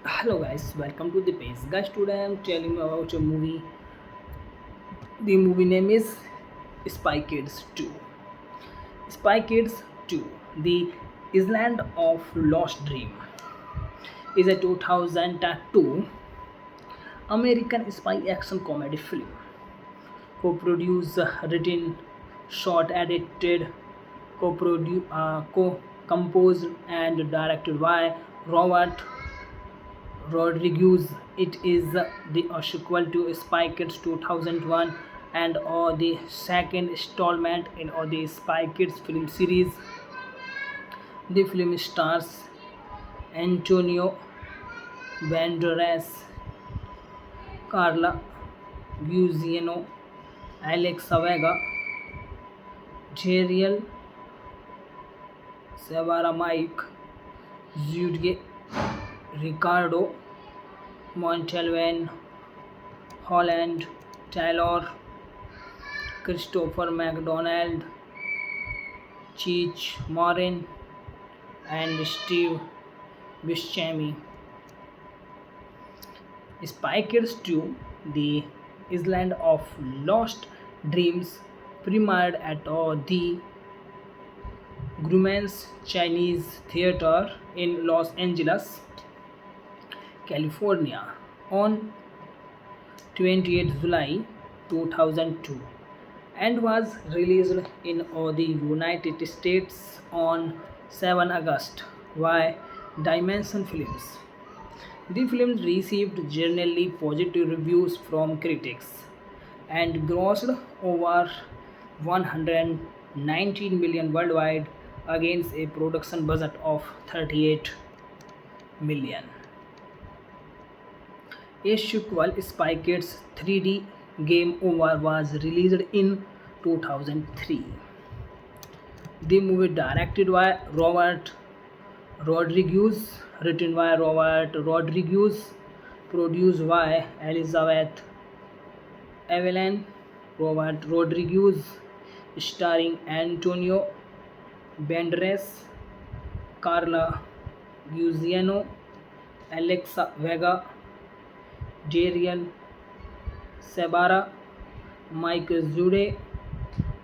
Hello guys, welcome to the page. Guys, today I am telling you about a movie. The movie name is Spy Kids 2. Spy Kids 2, The Island of Lost Dream, is a 2002 American spy action comedy film. Co-produced, written, shot, edited, co-composed and directed by Robert Rodriguez. It is the sequel to Spy Kids 2001 and the second installment in the Spy Kids film series. The film stars Antonio Banderas, Carla Gugino, Alexa Vega, Jeriel Severa, Mike Zude, Ricardo Montalban, Holland Taylor, Christopher McDonald, Cheech Marin, and Steve Buscemi. Spy Kids 2, The Island of Lost Dreams, premiered at the Grumman's Chinese Theater in Los Angeles, California on 28 July 2002 and was released in the United States on 7 August by Dimension Films. The film received generally positive reviews from critics and grossed over 119 million worldwide against a production budget of 38 million. A sequel, Spy Kids 3D Game Over, was released in 2003. The movie directed by Robert Rodriguez, written by Robert Rodriguez, produced by Elizabeth Evelyn Robert Rodriguez, starring Antonio Banderas, Carla Gugino, Alexa Vega, Dariel Sabara, Mike Zude,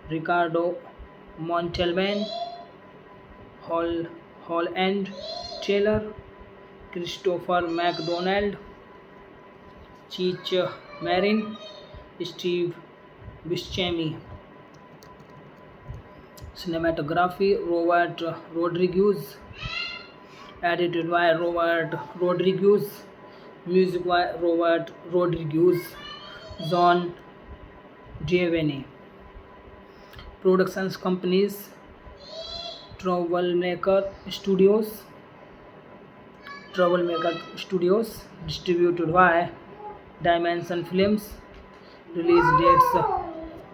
Ricardo Montalban, Hall and Taylor, Christopher McDonald, Cheech Marin Steve Buscemi. Cinematography Robert Rodriguez. Edited by Robert Rodriguez. Music by Robert Rodriguez. John Giovanni. Productions companies Troublemaker Studios. Troublemaker Studios. Distributed by Dimension Films. Release dates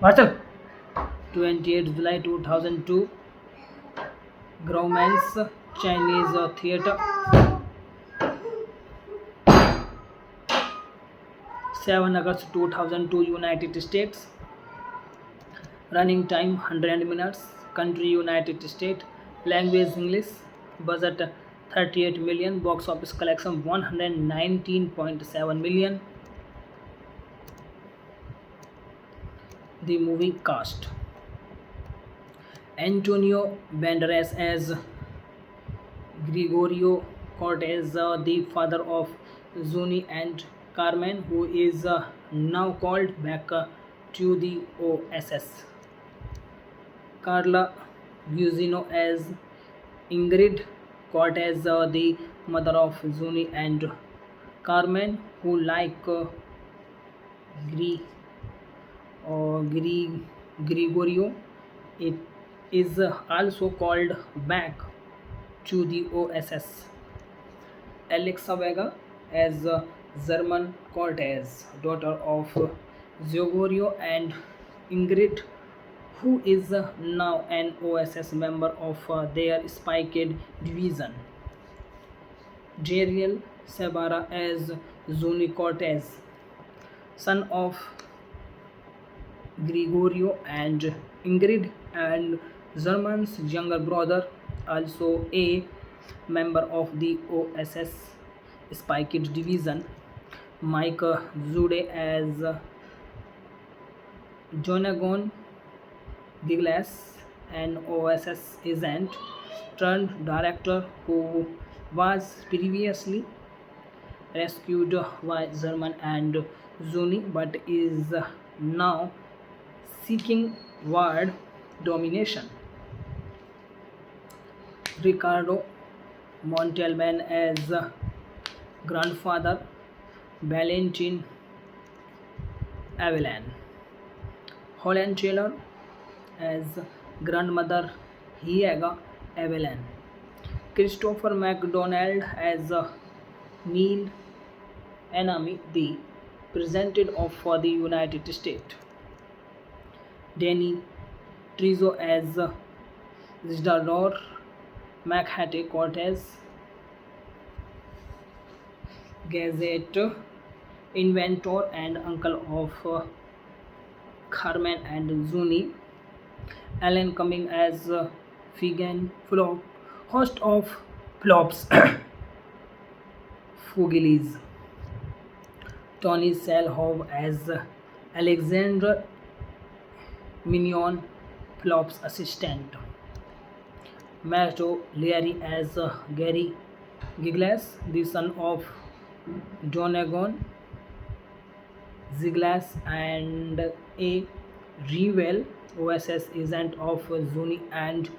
Marshall 28 July 2002. Grauman's Chinese Theatre. 7 August 2002 United States. Running time 100 minutes. Country United States. Language English. Budget 38 million. Box office collection 119.7 million. The movie cast: Antonio Banderas as Gregorio Cortez, the father of Zuni and Carmen, who is now called back to the OSS. Carla Gugino as Ingrid Cortez, the mother of Zuni and Carmen, who, like Gre- Gregorio, it is also called back to the OSS. Alexa Vega as German Cortez, daughter of Gregorio and Ingrid, who is now an OSS member of their Spy Kid division. Jeriel Sabara as Zuni Cortez, son of Gregorio and Ingrid, and German's younger brother, also a member of the OSS Spy Kids division. Mike Zude as Jonagon Giglas, an OSS agent turned director who was previously rescued by German and Zuni but is now seeking world domination. Ricardo Montalban as grandfather Valentin Avellan. Holland Taylor as grandmother Hiega Avellan. Christopher McDonald as Neil Enemy, the President of for the United States. Danny Trejo as Isidore Machattie Cortez, Gazette inventor and uncle of Carmen and Zuni. Alan Cumming as Figan Flop, host of Flops Fugilis. Tony Selhov as Alexander Mignon, Flop's assistant. Matthew Leary as Gary Giglas, the son of Donegan Ziglas and a rival OSS agent of Zuni and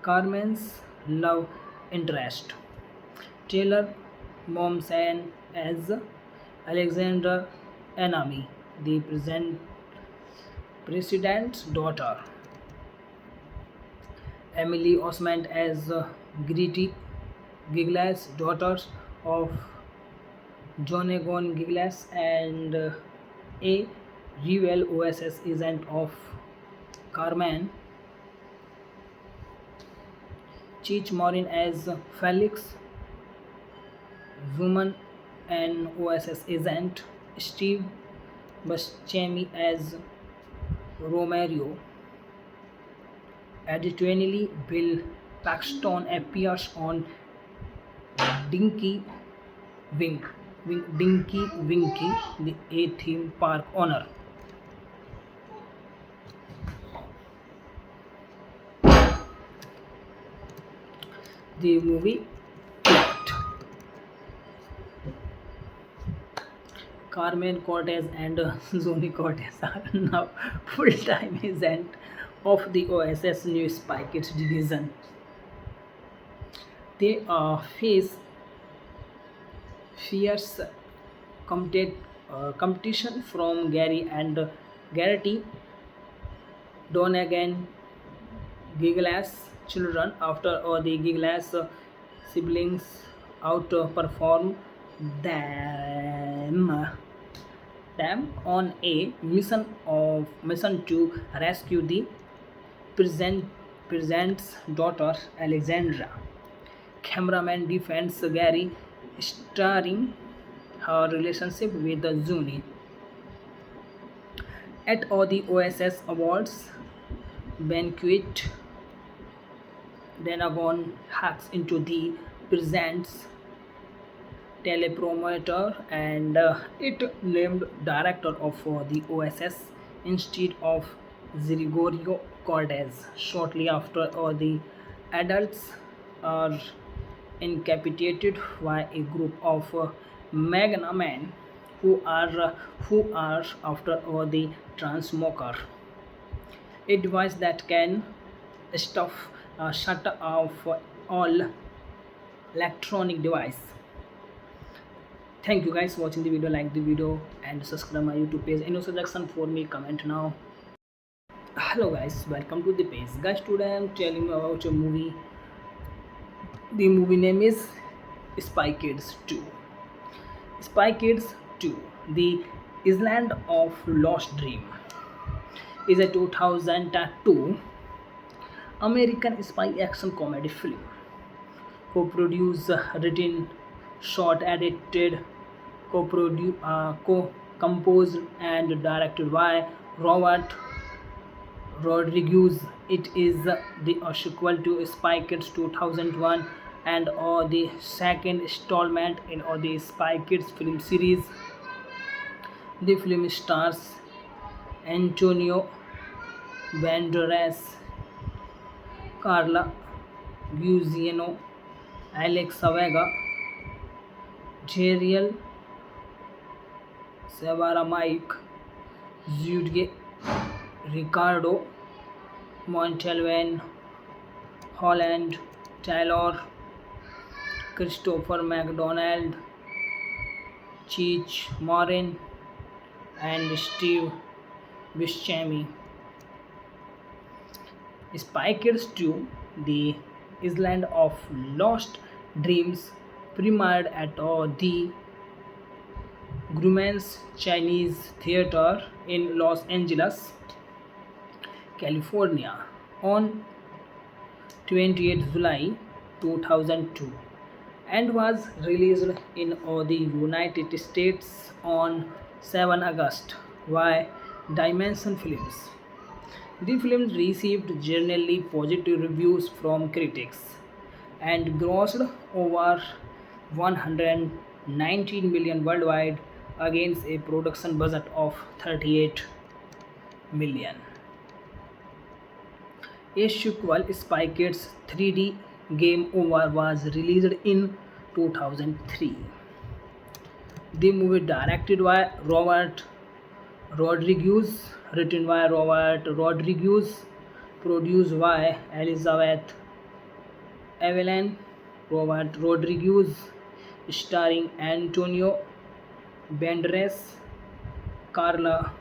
Carmen's love interest. Taylor Momsen as Alexander Enemy, the president's daughter. Emily Osment as Gritty Giglas, daughters of Jonagon Giglas and a rival OSS agent of Carmen. Cheech Marin as Felix Zuman, an OSS agent. Steve Buscemi as Romero. Additionally, Bill Paxton appears on Dinky Dinky Winky, the A theme park owner. The movie plot: Carmen Cortez and Zoni Cortez are now full-time agents of the OSS New Spy Kids division. They face fierce competition from Gary and Garrity Donegan Gigglass children after the Gigglass siblings outperform them on a mission to rescue the present present's daughter Alexandra. Cameraman defends Gary, starring her relationship with Zuni. At all the OSS Awards banquet, Denagon hacks into the present's teleprompter and it named director of the OSS instead of Gregorio Cortez. Shortly after, the adults are incapacitated by a group of Magna men who are after the transmoker, a device that can stuff shut off all electronic device. Thank you guys for watching the video. Like the video and subscribe my YouTube page. Any suggestion for me, comment now. Hello guys, welcome to the page. Guys, today I am telling you about a movie. The movie name is Spy Kids 2. Spy Kids 2, The Island of Lost Dream, is a 2002 American spy action comedy film. Co-produced, written, shot, edited, co-composed and directed by Robert Rodriguez. It is the sequel to Spy Kids 2001 and the second installment in the Spy Kids film series. The film stars Antonio Banderas, Carla Gugino, Alexa Vega, Jeriel Severa, Mike Zuge, Ricardo Montalban, Holland Taylor, Christopher McDonald, Cheech Marin, and Steve Buscemi. Spy Kids 2, The Island of Lost Dreams, premiered at the Grauman's Chinese Theater in Los Angeles, California on 28 July 2002 and was released in the United States on 7 August by Dimension Films. The film received generally positive reviews from critics and grossed over 119 million worldwide against a production budget of 38 million. A sequel, Spy Kids 3D Game Over, was released in 2003. The movie directed by Robert Rodriguez, written by Robert Rodriguez, produced by Elizabeth Evelyn Robert Rodriguez, starring Antonio Banderas, Carla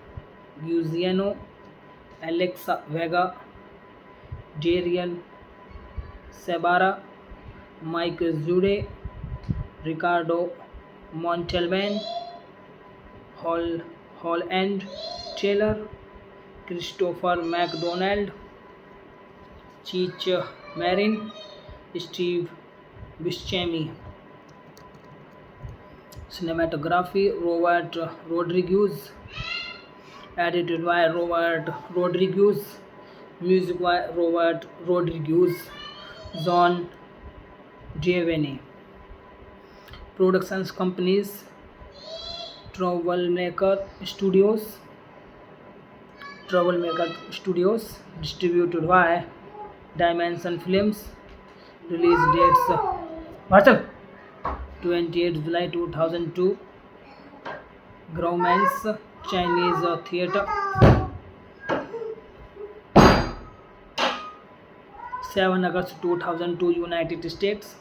Gugino, Alexa Vega, Jeriel Sabara, Mike Zude, Ricardo Montalban, Holland Taylor, Christopher McDonald, Cheech Marin, Steve Buscemi. Cinematography, Robert Rodriguez, edited by Robert Rodriguez, music by Robert Rodriguez, John Giovanni. Productions companies, Troublemaker Studios, distributed by Dimension Films. Release dates 28 July 2002 Grauman's Chinese Theatre, 7 August 2002, United States.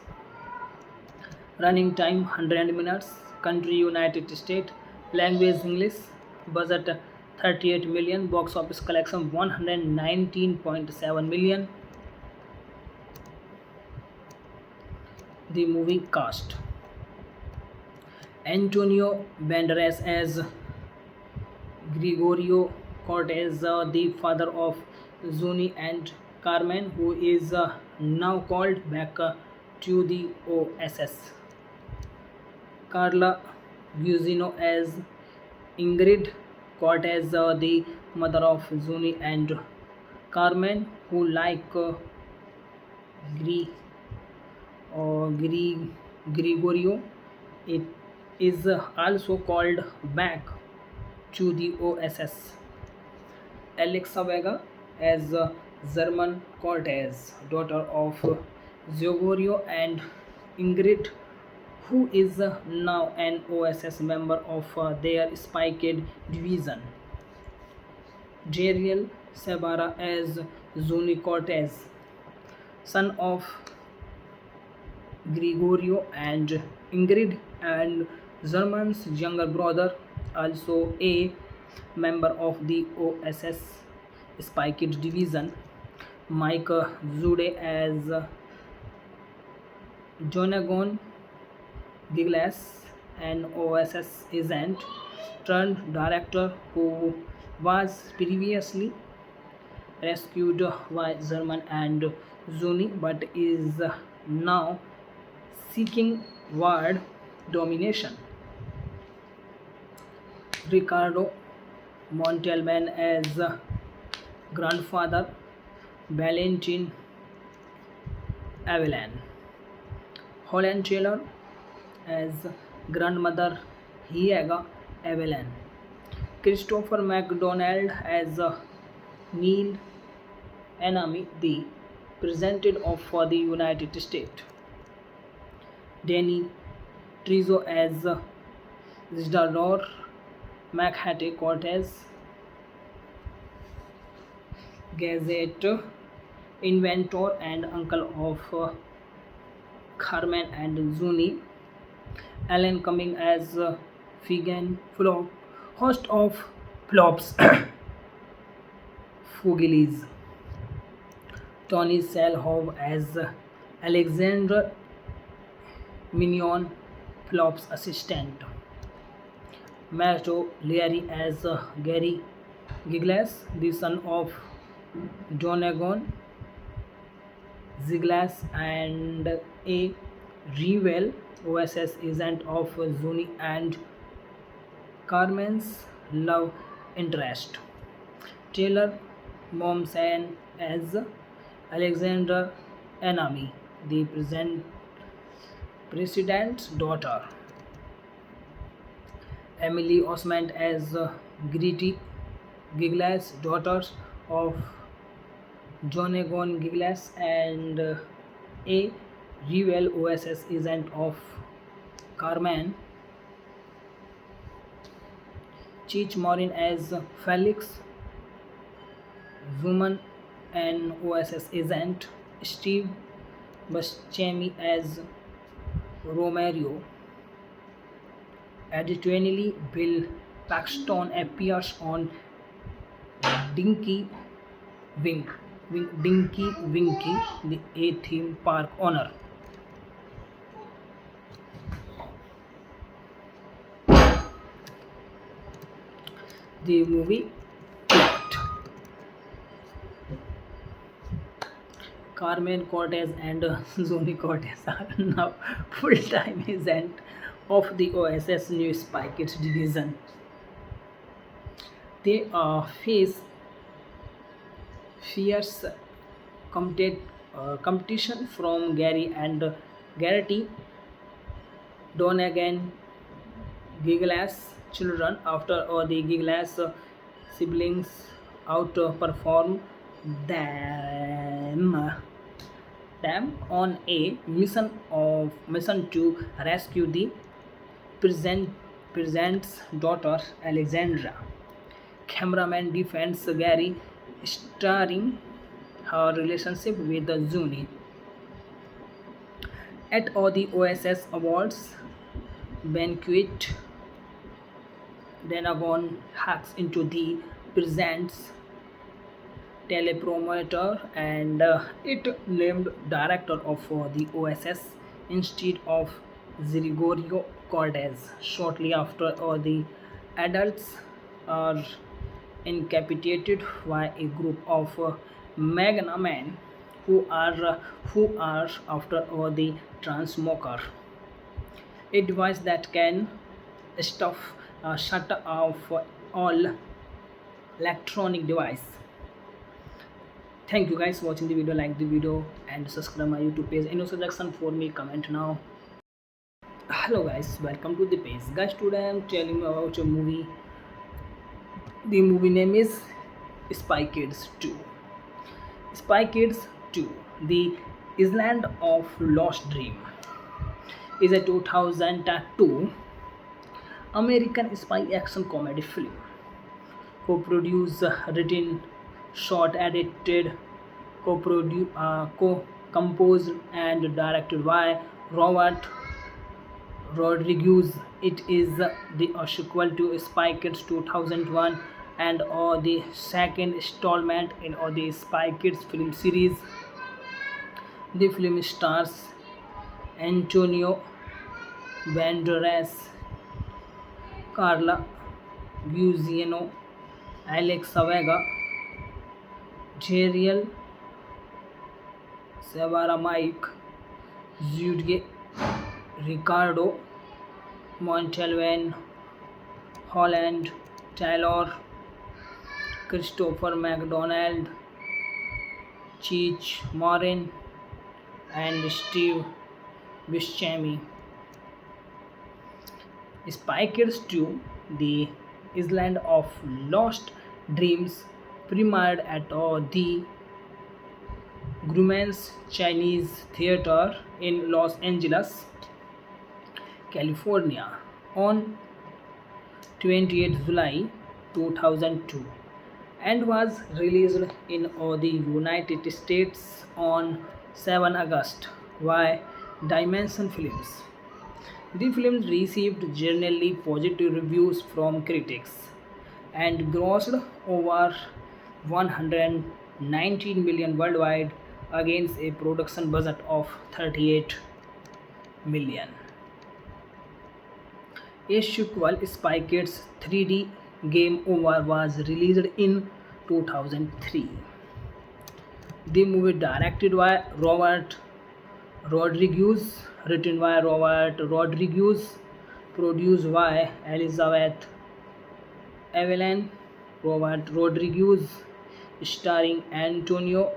Running time 100 minutes. Country United States. Language English. Budget 38 million. Box office collection 119.7 million. The movie cast: Antonio Banderas as Gregorio Cortez, the father of Zuni and Carmen, who is now called back to the OSS. Carla Gugino as Ingrid Cortez, the mother of Zuni and Carmen, who, like Gre- Gregorio, it is also called back to the OSS. Alexa Vega as German Cortez, daughter of Gregorio and Ingrid, who is now an OSS member of their Spy Kid division. Jeriel Sabara as Zuni Cortez, son of Gregorio and Ingrid, and German's younger brother, also a member of the OSS Spy Kid division. Mike Zude as Jonagon Giglas, an OSS agent turned director who was previously rescued by German and Zuni but is now seeking world domination. Ricardo Montalban as grandfather Valentin Avellan. Holland Taylor as grandmother Hiega Avellan. Christopher McDonald as Neil Enemy, the President of for the United States. Danny Trezo as Isidore McHattie Cortez, Gazette inventor and uncle of Carmen and Zuni. Alan Cumming as Figan Flop, host of Flops Fugilis. Tony Selhov as Alexander Mignon, Flop's assistant. Matto Leary as Gary Giglas, the son of Donegan Ziglas and a rival OSS agent of Zuni and Carmen's love interest. Taylor Momsen as Alexander Enemy, the president's daughter. Emily Osment as Gritty Giglas, daughters of Jonagon Giglas and a rival OSS agent of Carmen. Cheech Marin as Felix Zuman, an OSS agent. Steve Buscemi as Romero. Additionally, Bill Paxton appears on Dinky Dinky Winky, the A theme park owner. The movie plot: Carmen Cortez and Zoni Cortez are now full-time agents of the OSS New Spy Kids division. They face fierce competition from Gary and Garrity Donegan Giglas children after the Giglas siblings outperform them on a mission to rescue the present presents daughter Alexandra. Cameraman defends Gary, starring her relationship with Zuni. At all the OSS Awards banquet, Denagon hacks into the presents teleprompter and it named director of the OSS instead of Gregorio Cortez. Shortly after, the adults are incapacitated by a group of Magna men who are after the transmoker, a device that can stuff shut off all electronic device. Thank you guys for watching the video. Like the video and subscribe my YouTube page. Any suggestion for me, comment now. Hello guys, welcome to the page. Guys, today I am telling you about a movie. The movie name is Spy Kids 2. Spy Kids 2, The Island of Lost Dream, is a 2002 American spy action comedy film, co-produced, written, shot, edited, co-composed and directed by Robert Rodriguez. It is the sequel to Spy Kids 2001 and the second installment in the Spy Kids film series. The film stars Antonio Banderas, Carla Gugino, Alexa Vega, Jeriel Severa, Mike Zuge, Ricardo Montalban, Holland Taylor, Christopher McDonald, Cheech Marin, and Steve Buscemi. Spy Kids 2, The Island of Lost Dreams, premiered at the Grauman's Chinese Theater in Los Angeles, California on 28 July 2002 and was released in the United States on 7 August by Dimension Films. The film received generally positive reviews from critics and grossed over 119 million worldwide against a production budget of 38 million. A sequel, Spy Kids 3D Game Over, was released in 2003. The movie directed by Robert Rodriguez, written by Robert Rodriguez, produced by Elizabeth Evelyn Robert Rodriguez, starring Antonio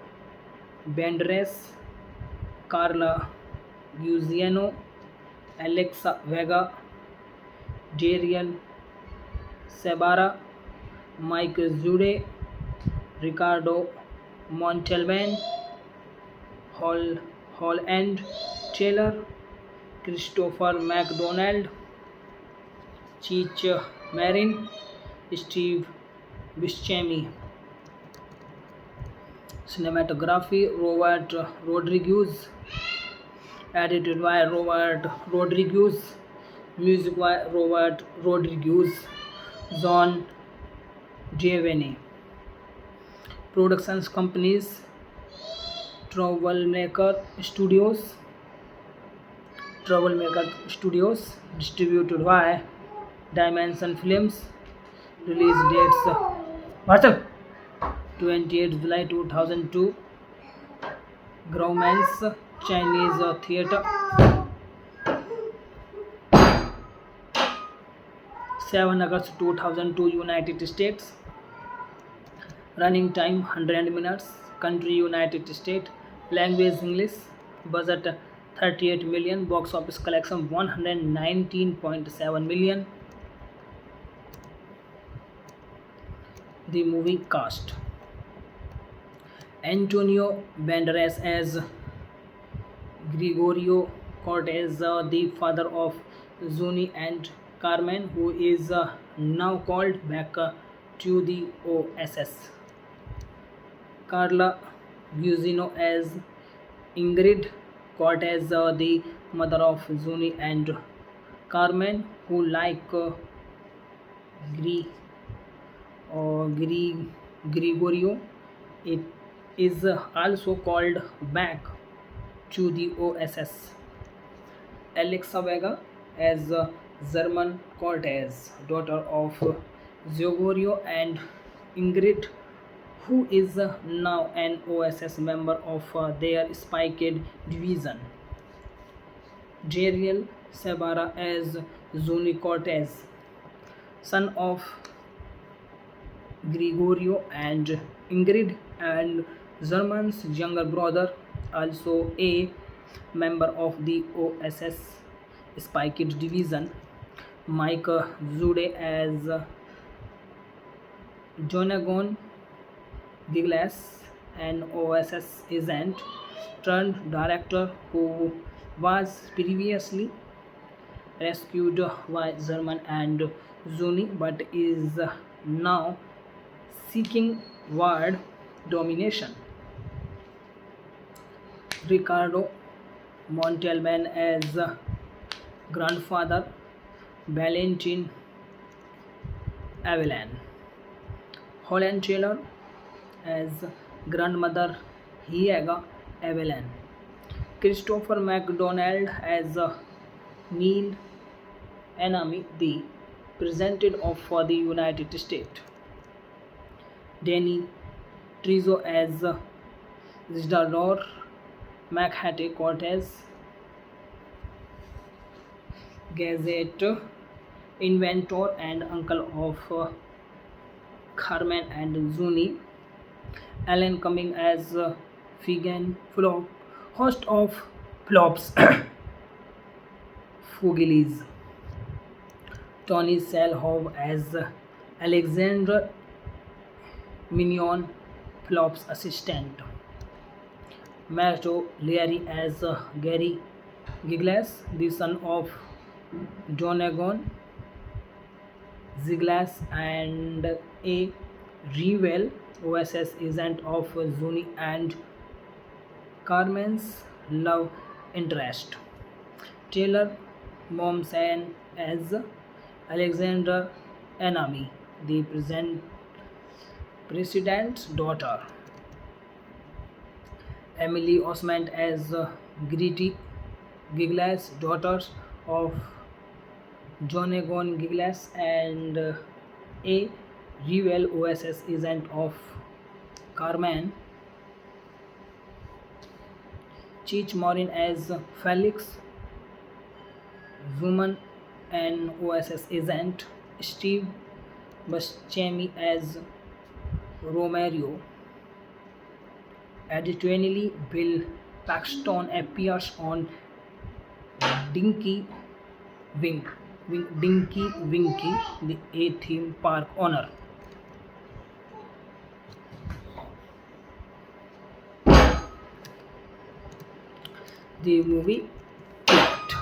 Banderas, Carla Gugino, Alexa Vega, Dariel Sabara, Mike Zude, Ricardo Montalban, Holland Taylor, Christopher McDonald, Cheech Marin, Steve Buscemi. Cinematography, Robert Rodriguez, edited by Robert Rodriguez, music by Robert Rodriguez, John Giovanni. Productions companies, Troublemaker Studios, distributed by Dimension Films. Release dates 28 July 2002, Grauman's Chinese Theater, 7 August 2002, United States. Running time 100 minutes. Country United States. Language English. Budget 38 million. Box office collection 119.7 million. The movie cast: Antonio Banderas as Gregorio Cortez, the father of Zuni and Carmen, who is now called back to the OSS. Carla Gugino as Ingrid Cortez, the mother of Zuni, and Carmen, who like Gri or Gregorio, it is also called back to the OSS. Alexa Vega as German Cortez, daughter of Gregorio and Ingrid, who is now an OSS member of their Spy Kid division. Jeriel Sabara as Zuni Cortez, son of Gregorio and Ingrid, and German's younger brother, also a member of the OSS Spy Kid division. Mike Zude as Jonagon Giglas, an OSS agent turned director who was previously rescued by German and Zuni but is now seeking world domination. Ricardo Montalban as grandfather Valentin Avellan. Holland Taylor as grandmother Hiega Avellan. Christopher MacDonald as Neil Enemy, the President of the United States. Danny Trejo as Isidore Machatay Cortez, Gazette inventor and uncle of Carmen and Zuni. Alan Cumming as Figan Flop, host of Flops Fugilis. Tony Selhov as Alexander Mignon, Flop's assistant. Matto Leary as Gary Giglas, the son of Donegan Ziglas and a rival OSS agent of Zuni and Carmen's love interest. Taylor Momsen as Alexander Enemy, the president's daughter. Emily Osment as Gritty Giglas, daughter of Jonagon Giglas and a rival OSS agent of Carmen. Cheech Marin as Felix Zuman, an OSS agent. Steve Buscemi as Romero. Additionally, Bill Paxton appears on Dinky Dinky Winky, the A theme park owner. The movie plot.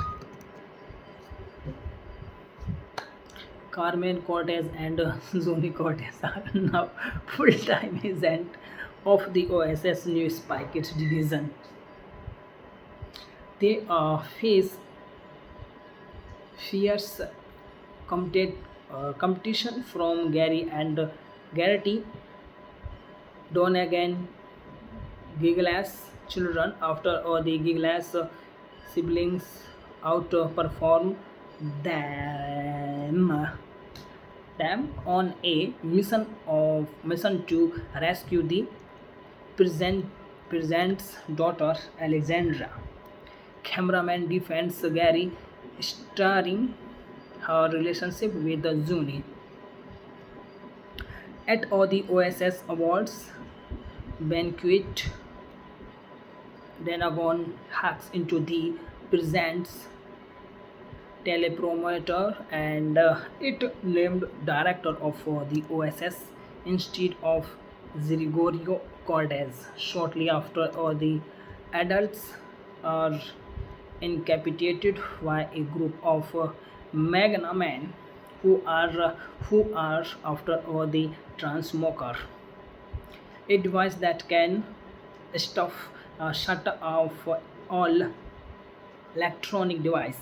Carmen Cortez and Zuni Cortez are now full-time agent of the OSS New Spy Kids division. They face fierce competition from Gary and Garrity Donegan Giglas children after the Giglas siblings outperform them on a mission to rescue the president's daughter Alexandra. Cameraman defends Gary, starring her relationship with the Zuni. At all the OSS Awards banquet, Denagon hacks into the present's teleprompter and it named director of the OSS instead of Gregorio Cortez. Shortly after, the adults are incapacitated by a group of Magna men who are after all the transmoker, a device that can stuff shut off all electronic device.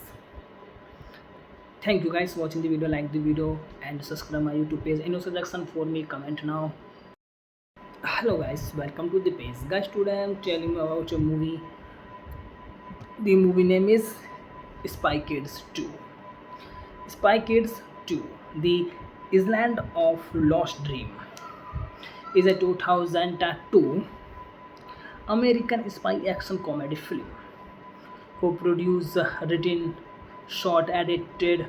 Thank you guys for watching the video. Like the video and subscribe my YouTube page. Any suggestion for me, comment now. Hello guys, welcome to the page. Guys, today I am telling you about a movie. The movie name is Spy Kids 2. Spy Kids 2, The Island of Lost Dream, is a 2002 American spy action comedy film. Co-produced, written, shot, edited,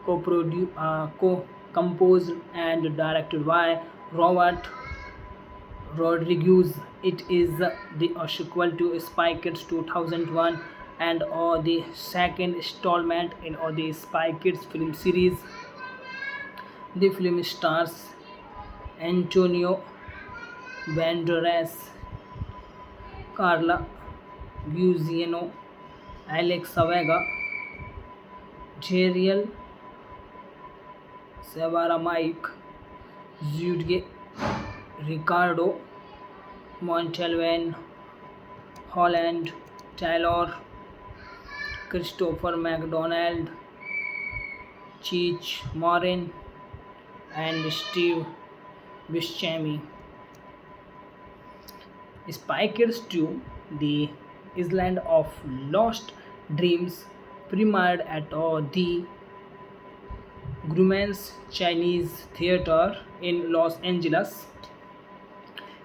co-composed and directed by Robert Rodriguez. It is the sequel to Spy Kids 2001 and or the second installment in or the Spy Kids film series. The film stars Antonio Banderas, Carla Gugino, Alexa Vega, Jeriel Severa, Mike Zuge, Ricardo Montalban, Holland Taylor, Christopher McDonald, Cheech Marin, and Steve Buscemi. Spy Kids 2, The Island of Lost Dreams, premiered at the Grauman's Chinese Theater in Los Angeles,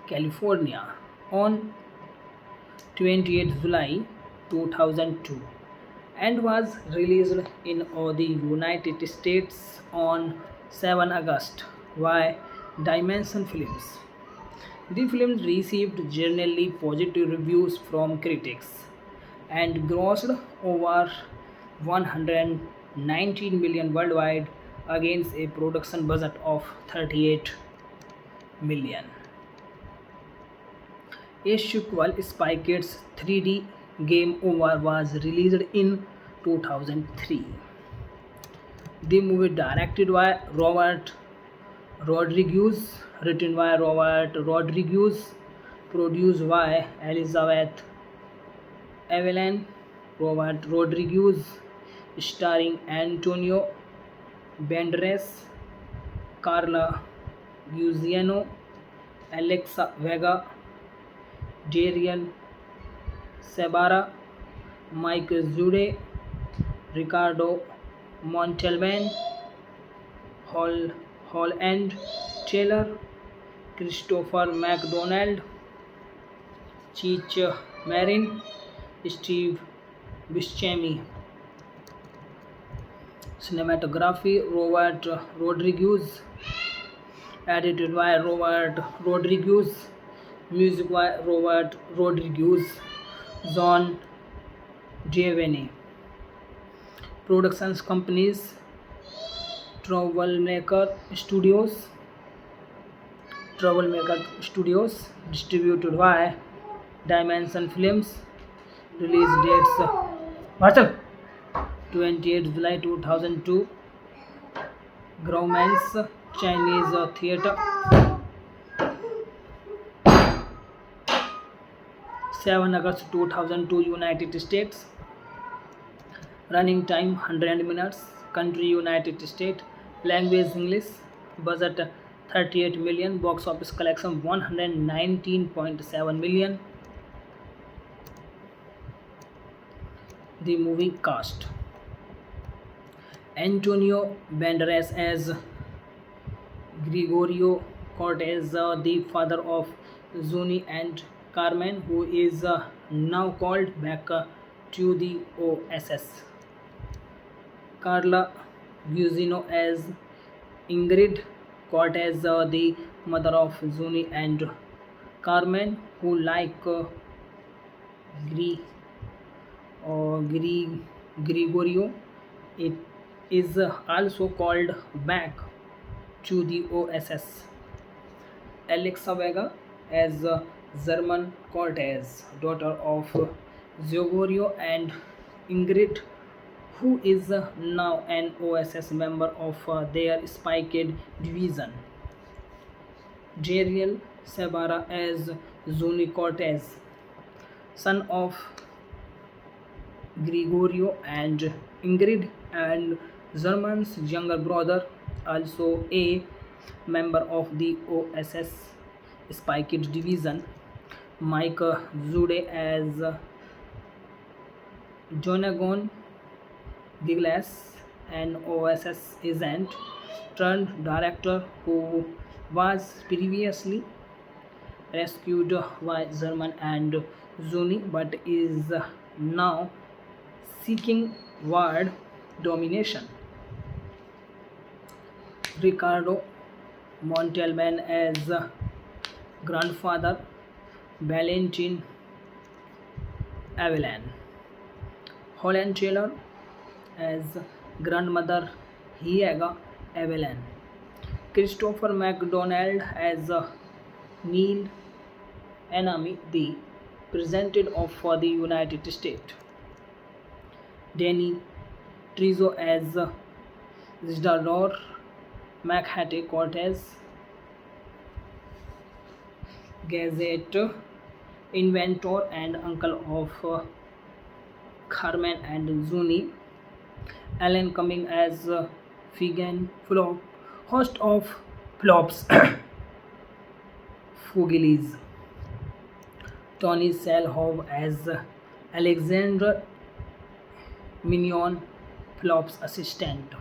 California on 28th July 2002 and was released in the United States on 7 August by Dimension Films. The film received generally positive reviews from critics and grossed over 119 million worldwide against a production budget of 38 million. A sequel, Spy Kids 3D Game Over, was released in 2003. The movie directed by Robert Rodriguez, written by Robert Rodriguez, produced by Elizabeth Evelyn Robert Rodriguez, starring Antonio Banderas, Carla Gugino, Alexa Vega, Darian Sabara, Mike Zude, Ricardo Montalban, Holland Taylor, Christopher McDonald, Cheech Marin, Steve Buscemi. Cinematography, Robert Rodriguez, edited by Robert Rodriguez, music by Robert Rodriguez, John Giovanni. Productions companies, Troublemaker Studios, distributed by Dimension Films. Release dates: Marshall, 28th July 2002, Grauman's Chinese Theater, 7 August 2002, United States. Running time 100 minutes. Country United States. Language English. Budget 38 million. Box office collection 119.7 million. The movie cast: Antonio Banderas as Gregorio Cortez, the father of Zuni and Carmen, who is now called back to the OSS. Carla Gugino as Ingrid Cortez, the mother of Zuni and Carmen, who like Gregorio, it is also called back to the OSS. Alexa Vega as German Cortez, daughter of Gregorio and Ingrid, who is now an OSS member of their Spy Kid division. Jeriel Sabara as Zuni Cortez, son of Gregorio and Ingrid, and Zerman's younger brother, also a member of the OSS Spy Kid division. Mike Zude as Jonagon Giglas, an OSS agent turned director who was previously rescued by German and Zuni but is now seeking world domination. Ricardo Montalban as grandfather Valentin Avellan. Holland Taylor as grandmother Hiega Avellan. Christopher MacDonald as Neil Enemy, the President of for the United States. Danny Trezo as Isidore McHattie Cortez, Gazette inventor and uncle of Carmen and Zuni. Alan Cumming as Figan Flop, host of Flops Fugilis. Tony Selhov as Alexander Mignon, Flop's assistant.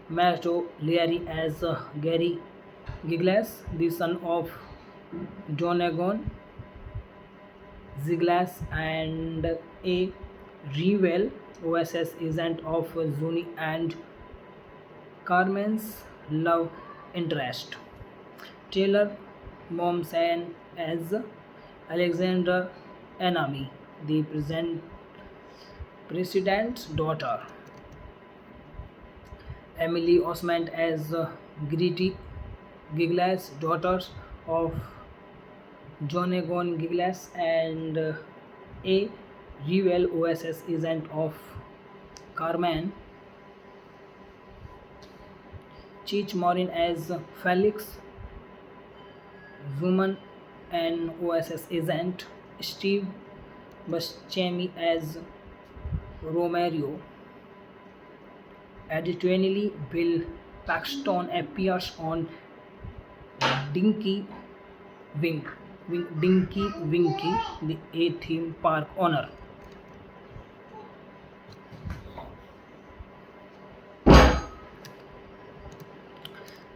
Matto Leary as Gary Giglas, the son of Donegan Ziglas and a rival OSS agent of Zuni and Carmen's love interest. Taylor Momsen as Alexander Enemy, the president's daughter. Emily Osment as Gritty Giglas, daughters of Jonagon Giglas and a rival OSS agent of Carmen. Cheech Marin as Felix Zuman, an OSS agent. Steve Buscemi as Romero. Additionally, Bill Paxton appears on Dinky Dinky Winky, the A theme park owner.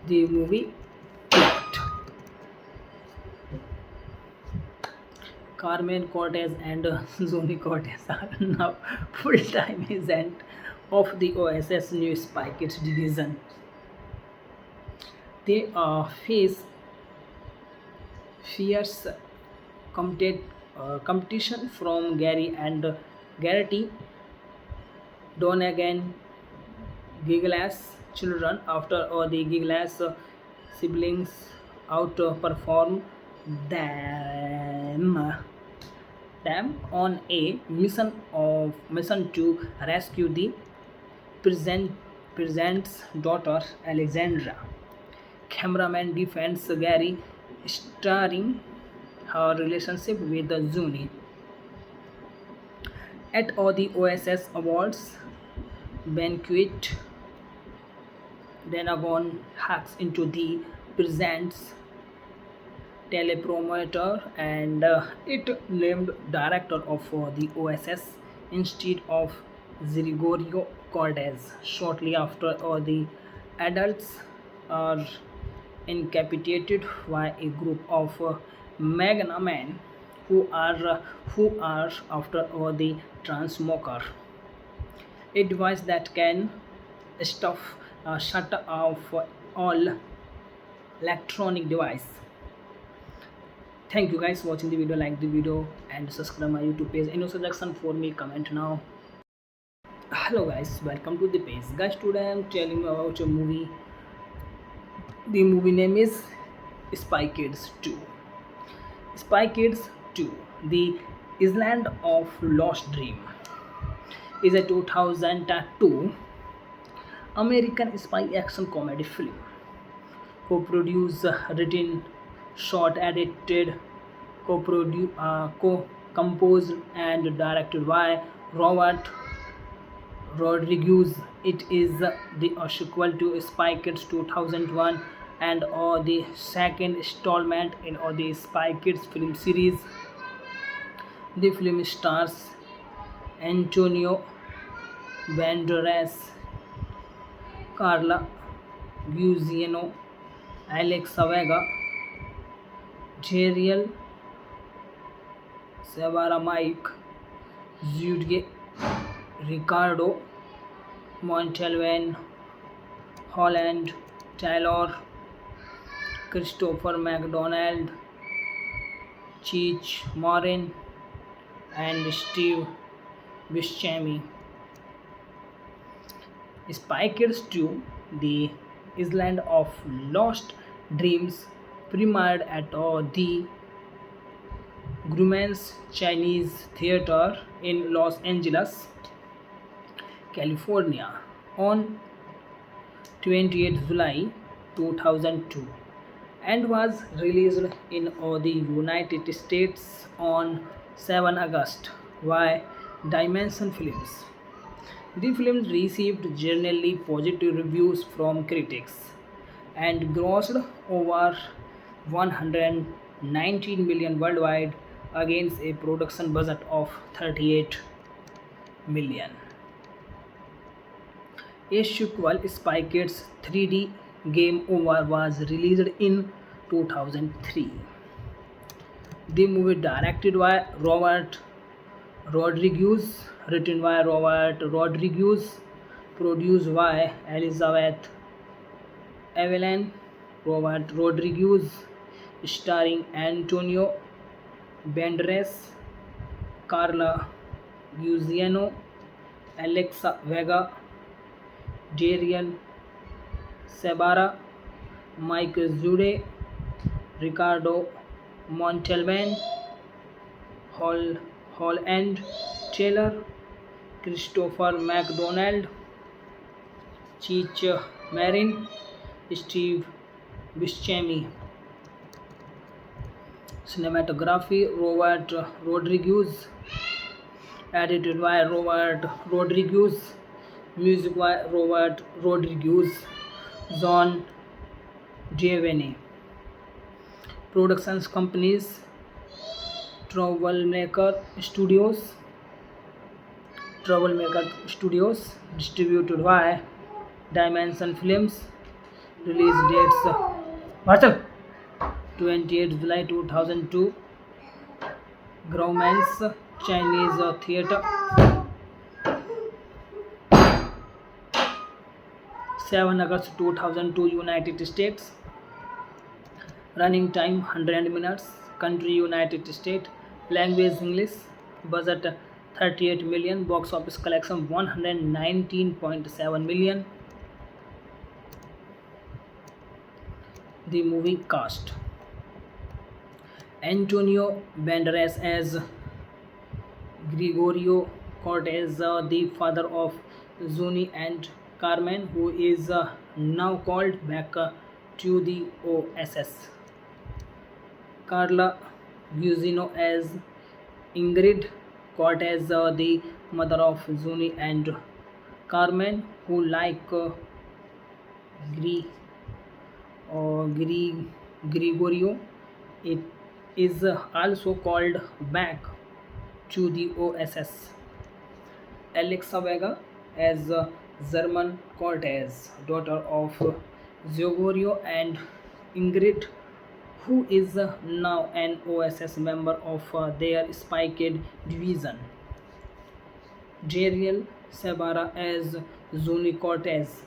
The movie plot. Carmen Cortez and Zoni Cortez are now full-time agents of the OSS New Spy Kids division. They face fierce competition from Gary and Garrity Donegan Giglas children after the Giglas siblings outperform them on a mission to rescue the president's daughter Alexandra. Cameraman defends Gary, starring her relationship with the Zuni. At all the OSS Awards banquet, Denagon hacks into the president's teleprompter and it named director of the OSS instead of Gregorio Cortez. Shortly after, the adults are incapacitated by a group of Magna men who are after the transmoker, a device that can shut off all electronic device. Thank you guys for watching the video. Like the video and subscribe my YouTube page. Any suggestion for me, comment now. Hello guys, welcome to the page. Guys, today I am telling you about a movie. The movie name is Spy Kids 2. Spy Kids 2, The Island of Lost Dream. is a 2002 American spy action comedy film, co-produced, written, shot, edited, co-composed, and directed by Robert Rodriguez. It is the sequel to Spy Kids 2001 and the second installment in the Spy Kids film series. The film stars Antonio Banderas, Carla Gugino, Alex Vega, Jeriel Severa, Mike Zuge, Ricardo Montalban, Holland Taylor, Christopher McDonald, Cheech Marin, and Steve Buscemi. Spy Kids 2, The Island of Lost Dreams, premiered at the Grumman's Chinese Theater in Los Angeles, California on 28 July 2002 and was released in the United States on 7 August by Dimension Films. The film received generally positive reviews from critics and grossed over 119 million worldwide against a production budget of 38 million. A sequel, Spy Kids 3D Game Over, was released in 2003. The movie directed by Robert Rodriguez, written by Robert Rodriguez, produced by Elizabeth Evelyn Robert Rodriguez, starring Antonio Banderas, Carla Gugino, Alexa Vega, Darian Sabara, Mike Zude, Ricardo Montalban, Hall and Taylor, Christopher McDonald, Cheech Marin, Steve Buscemi. Cinematography, Robert Rodriguez, edited by Robert Rodriguez, music by Robert Rodriguez, John Giovanni. Productions companies, Troublemaker Studios, distributed by Dimension Films. Release dates: Marshall, 28 July 2002, Grauman's Chinese Theater, 7 August 2002, United States. Running time 100 minutes. Country United States. Language English. Budget 38 million. Box office collection 119.7 million. The movie cast: Antonio Banderas as Gregorio Cortez, the father of Zuni and Carmen, who is now called back to the OSS. Carla Gugino as Ingrid Cortez, the mother of Zuni and Carmen, who, like Gre- Gregorio, it is also called back to the OSS. Alexa Vega as German Cortez, daughter of Gregorio and Ingrid, who is now an OSS member of their Spy Kid division. Jeriel Sabara as Zuni Cortez,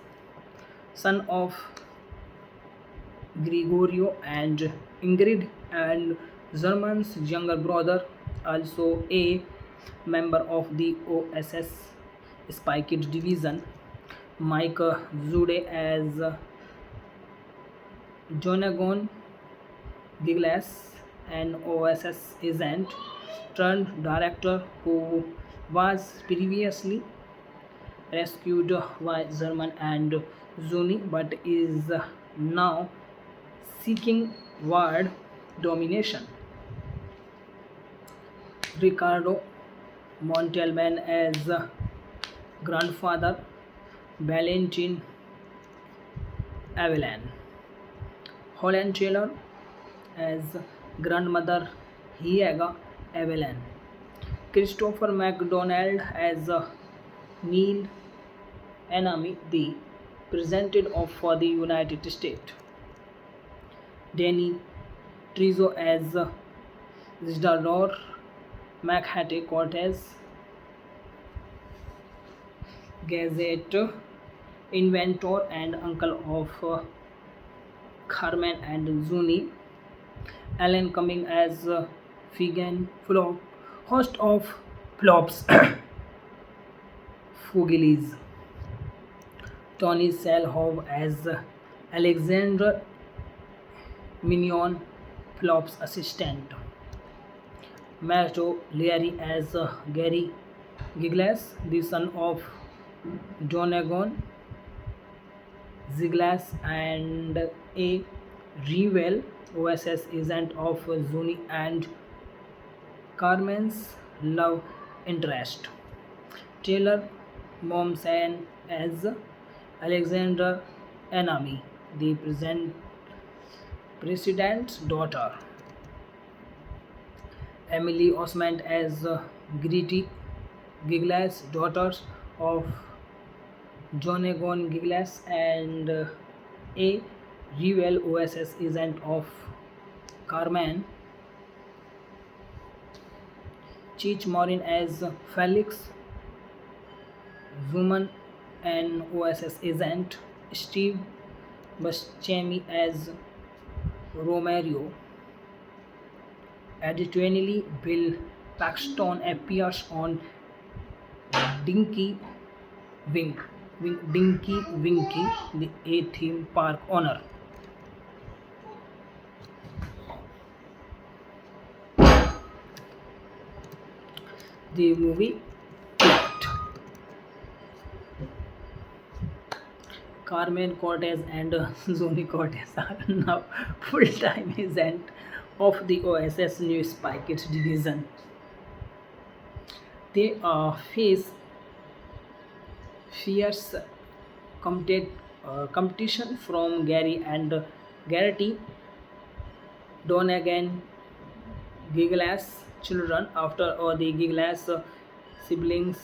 son of Gregorio and Ingrid, and German's younger brother, also a member of the OSS Spy Kids division. Mike Zude as Jonagon Giglas, an OSS agent turned director who was previously rescued by German and Zuni, but is now seeking world domination. Ricardo Montalban as grandfather, Valentin Avellan. Holland Taylor as grandmother, Hiega Avellan. Christopher MacDonald as Neil Enemy, the President of for the United States. Danny Trezo as Isidore Machatay Cortez, Gazette inventor and uncle of Carmen and Zuni. Alan Cumming as Figan Flop, host of Flops Fugilis. Tony Selhov as Alexander Mignon, Flop's assistant. Matthew Leary as Gary Giglas, the son of Donegan Ziglas and a rival OSS agent of Zuni and Carmen's love interest. Taylor Momsen as Alexander Enemy, the president's daughter. Emily Osment as Gritty Giglas, daughter of Jonagon Giglas and a rival OSS agent of Carmen. Cheech Marin as Felix Zuman, an OSS agent. Steve Buscemi as Romero. Additionally, Bill Paxton appears on Dinky Dinky Winky, the A theme park owner. The movie plot. Carmen Cortez and Zoni Cortez are now full-time agent of the OSS New Spy Kids division. They face fierce competition from Gary and Garrity Donegan Giglas children after the Giglas siblings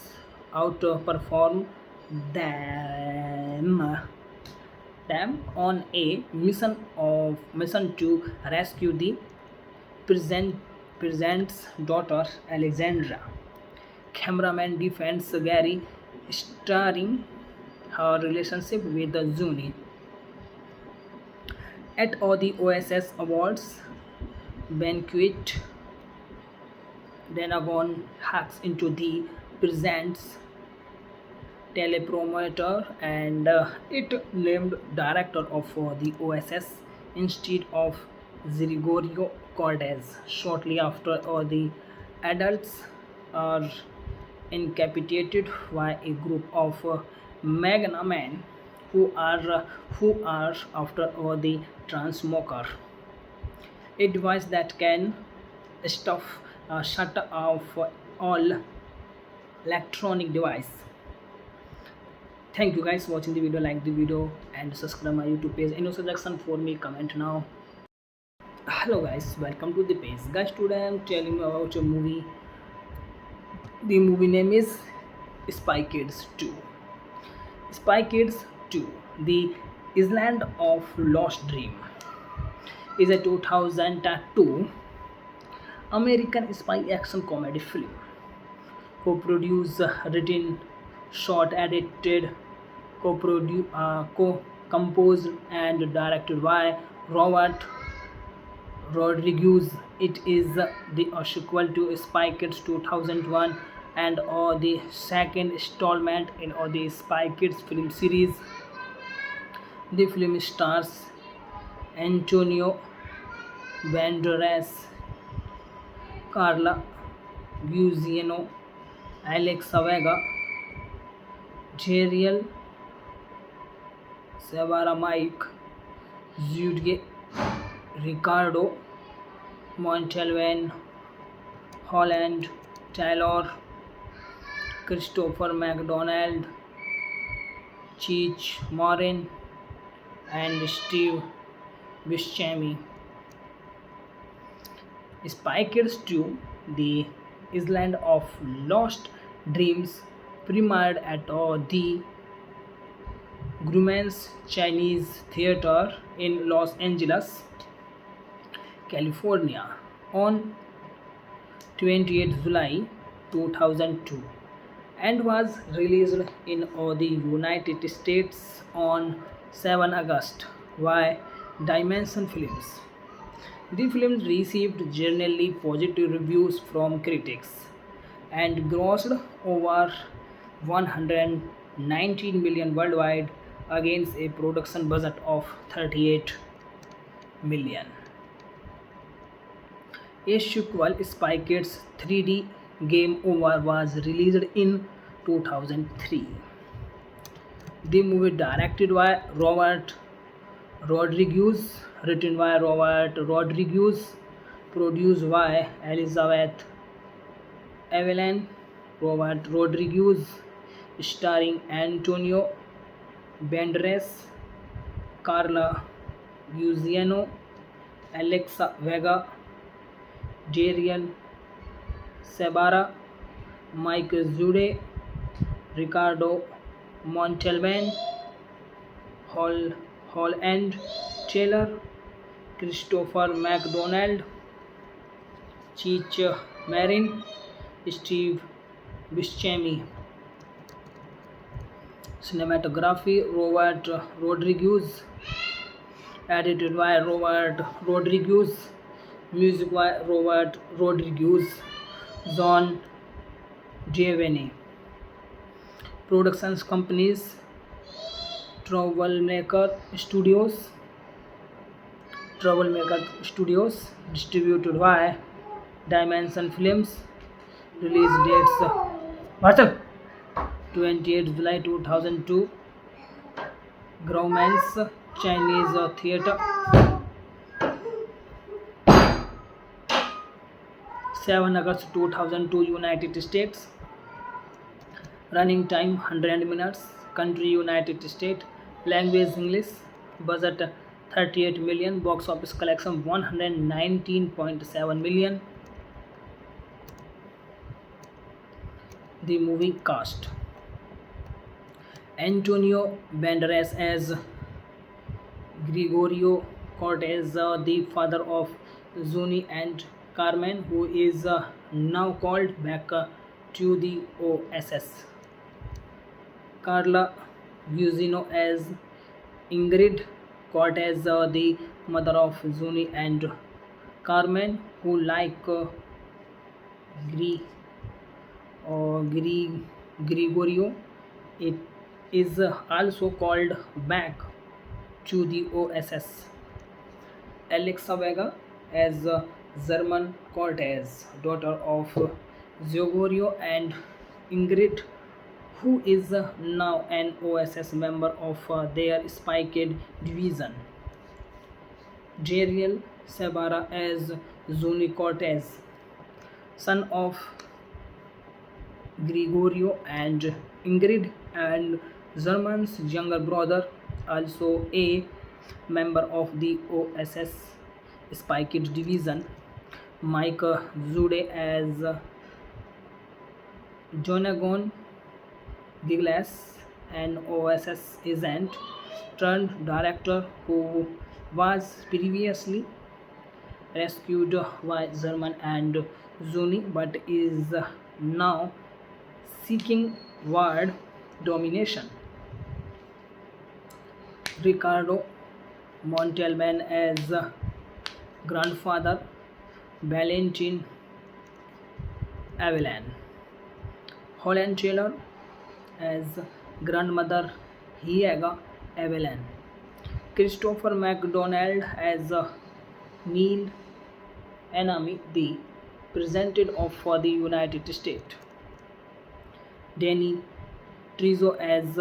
outperform them on a mission to rescue the president's daughter Alexandra. Cameraman defends Gary, starring her relationship with the Zuni. At all the OSS Awards banquet, Denagon hacks into the present's teleprompter and it named director of the OSS instead of Gregorio Cortez. Shortly after, the adults are incapacitated by a group of Magna men who are after the transmoker, a device that can shut off all electronic device. Thank you guys for watching the video. Like the video and subscribe my YouTube page. Any suggestion for me, comment now. Hello guys, welcome to the page. Guys, today I am telling you about a movie. The movie name is Spy Kids 2. Spy Kids 2, The Island of Lost Dream, is a 2002 American spy action comedy film. Co-produced, written, shot, edited, co-composed and directed by Robert Rodriguez. It is the sequel to Spy Kids 2001 and the second installment in the Spy Kids film series. The film stars Antonio Banderas, Carla Gugino, Alex Vega, Jeriel Sabara, Mike Zude, Ricardo Montalvan, Holland Taylor, Christopher McDonald, Cheech Marin, and Steve Buscemi. Spy Kids 2, The Island of Lost Dreams, premiered at the Grumman's Chinese Theater in Los Angeles, California on 28 July 2002 and was released in the United States on 7 August by Dimension Films. The film received generally positive reviews from critics and grossed over 119 million worldwide against a production budget of 38 million. A sequel, Spy Kids 3D Game Over, was released in 2003. The movie directed by Robert Rodriguez, written by Robert Rodriguez, produced by Elizabeth Evelyn, Robert Rodriguez, starring Antonio Banderas, Carla Guzino, Alexa Vega, Jeriel Sabara, Mike Zude, Ricardo Montalban, Hall and Taylor, Christopher McDonald, Cheech Marin, Steve Buscemi. Cinematography Robert Rodriguez, edited by Robert Rodriguez, music by Robert Rodriguez, John Giovanni. Productions companies Troublemaker Studios, distributed by Dimension Films. Release dates what's up? 28 July 2002, Grauman's Chinese Theater, 7 August 2002, United States. Running time 100 minutes. Country United States. Language English. Budget 38 million. Box office collection 119.7 million. The movie cast: Antonio Banderas as Gregorio Cortez, the father of Zuni and Carmen, who is now called back to the OSS. Carla Guzino as Ingrid Cortez, the mother of Zuni and Carmen, who, like Gre- Gregorio, it is also called back to the OSS. Alexa Vega as German Cortez, daughter of Gregorio and Ingrid, who is now an OSS member of their Spy Kid division. Jeriel Sabara as Zuni Cortez, son of Gregorio and Ingrid, and German's younger brother, also a member of the OSS Spy Kids division. Mike Zude as Jonagon Giglas, an OSS agent turned director who was previously rescued by German and Zuni but is now seeking world domination. Ricardo Montalban as grandfather, Valentin Avellan. Holland Taylor as grandmother, Hiega Avellan. Christopher McDonald as Neil Enemy, the President of the United States. Danny Trizo as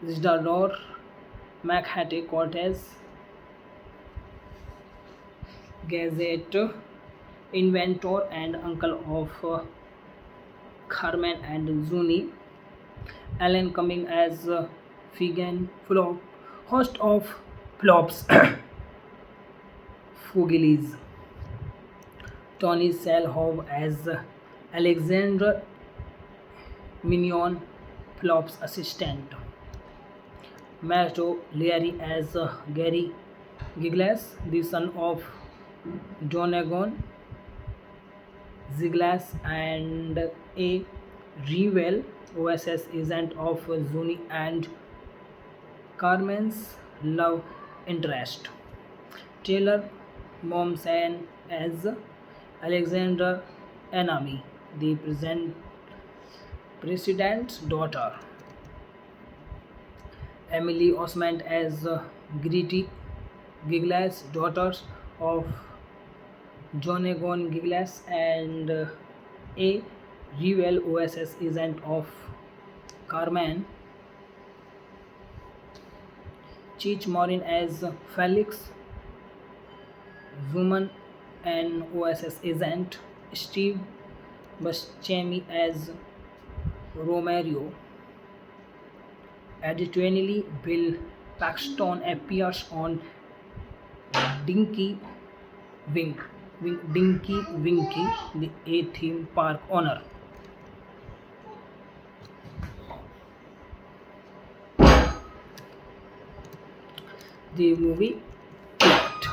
Isidore, Machatee Cortez, Gazette, inventor and uncle of Carmen and Zuni, Alan Cumming as Figan Flop, host of Flops, Fugilis, Tony Selhov as Alexander Mignon, Flop's assistant, Mato Leary as Gary Giglas, the son of Donegon Ziglas and a rival OSS agent of Zuni and Carmen's love interest. Taylor Momsen as Alexander Anami, the president's daughter. Emily Osment as Gritty Giglas, daughters of Jonagon Giglas and a rival OSS agent of Carmen. Cheech Marin as Felix Zuman, an OSS agent. Steve Buscemi as Romero. Additionally, Bill Paxton appears on Dinky Dinky Winky, the A theme park owner. The movie plot.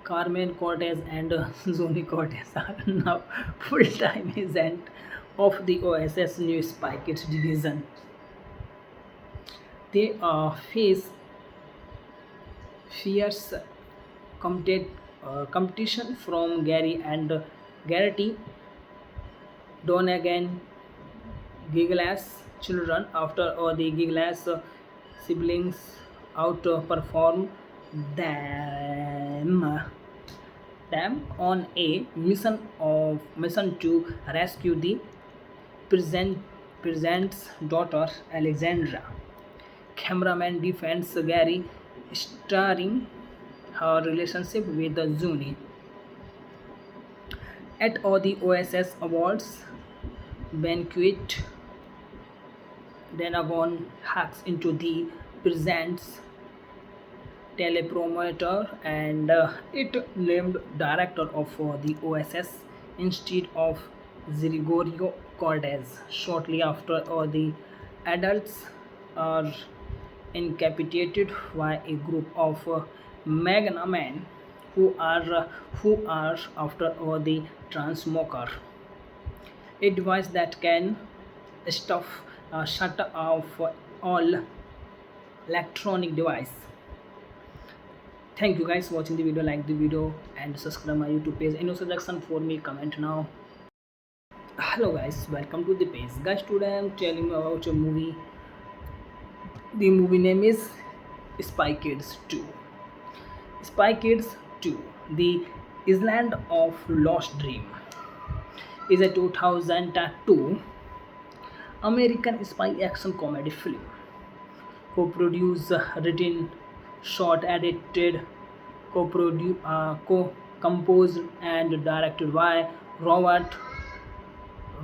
Carmen Cortez and Zoni Cortez are now full-time agents of the OSS New Spy Kids division. They face fierce competition from Gary and Garrity Donegan Giglas children after the Giglas siblings outperform them on a mission to rescue the president's daughter Alexandra. Cameraman defends Gary, starring her relationship with Zuni. At all the OSS Awards banquet, Denagon hacks into the present's teleprompter and it named director of the OSS instead of Gregorio Cortez. Shortly after, the adults are incapacitated by a group of Magna men who are after the transmoker, a device that can shut off all electronic device. Thank you guys for watching the video. Like the video and subscribe my YouTube page. Any suggestion for me, comment now. Hello guys, welcome to the page. Guys, today I am telling you about a movie. The movie name is Spy Kids 2. Spy Kids 2, The Island of Lost Dream, is a 2002 American spy action comedy film. Co-produced, written, shot, edited, co-composed and directed by Robert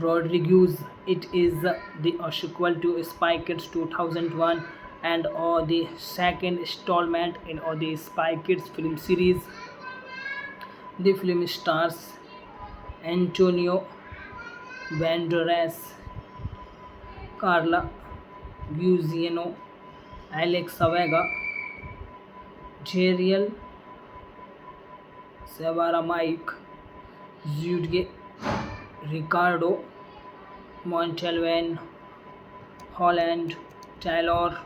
Rodriguez. It is the sequel to Spy Kids 2001 and the second installment in the Spy Kids film series. The film stars Antonio Banderas, Carla Gugino, Alex Vega, Jeriel Savara, Mike Zude, Ricardo Montalvan, Holland Taylor,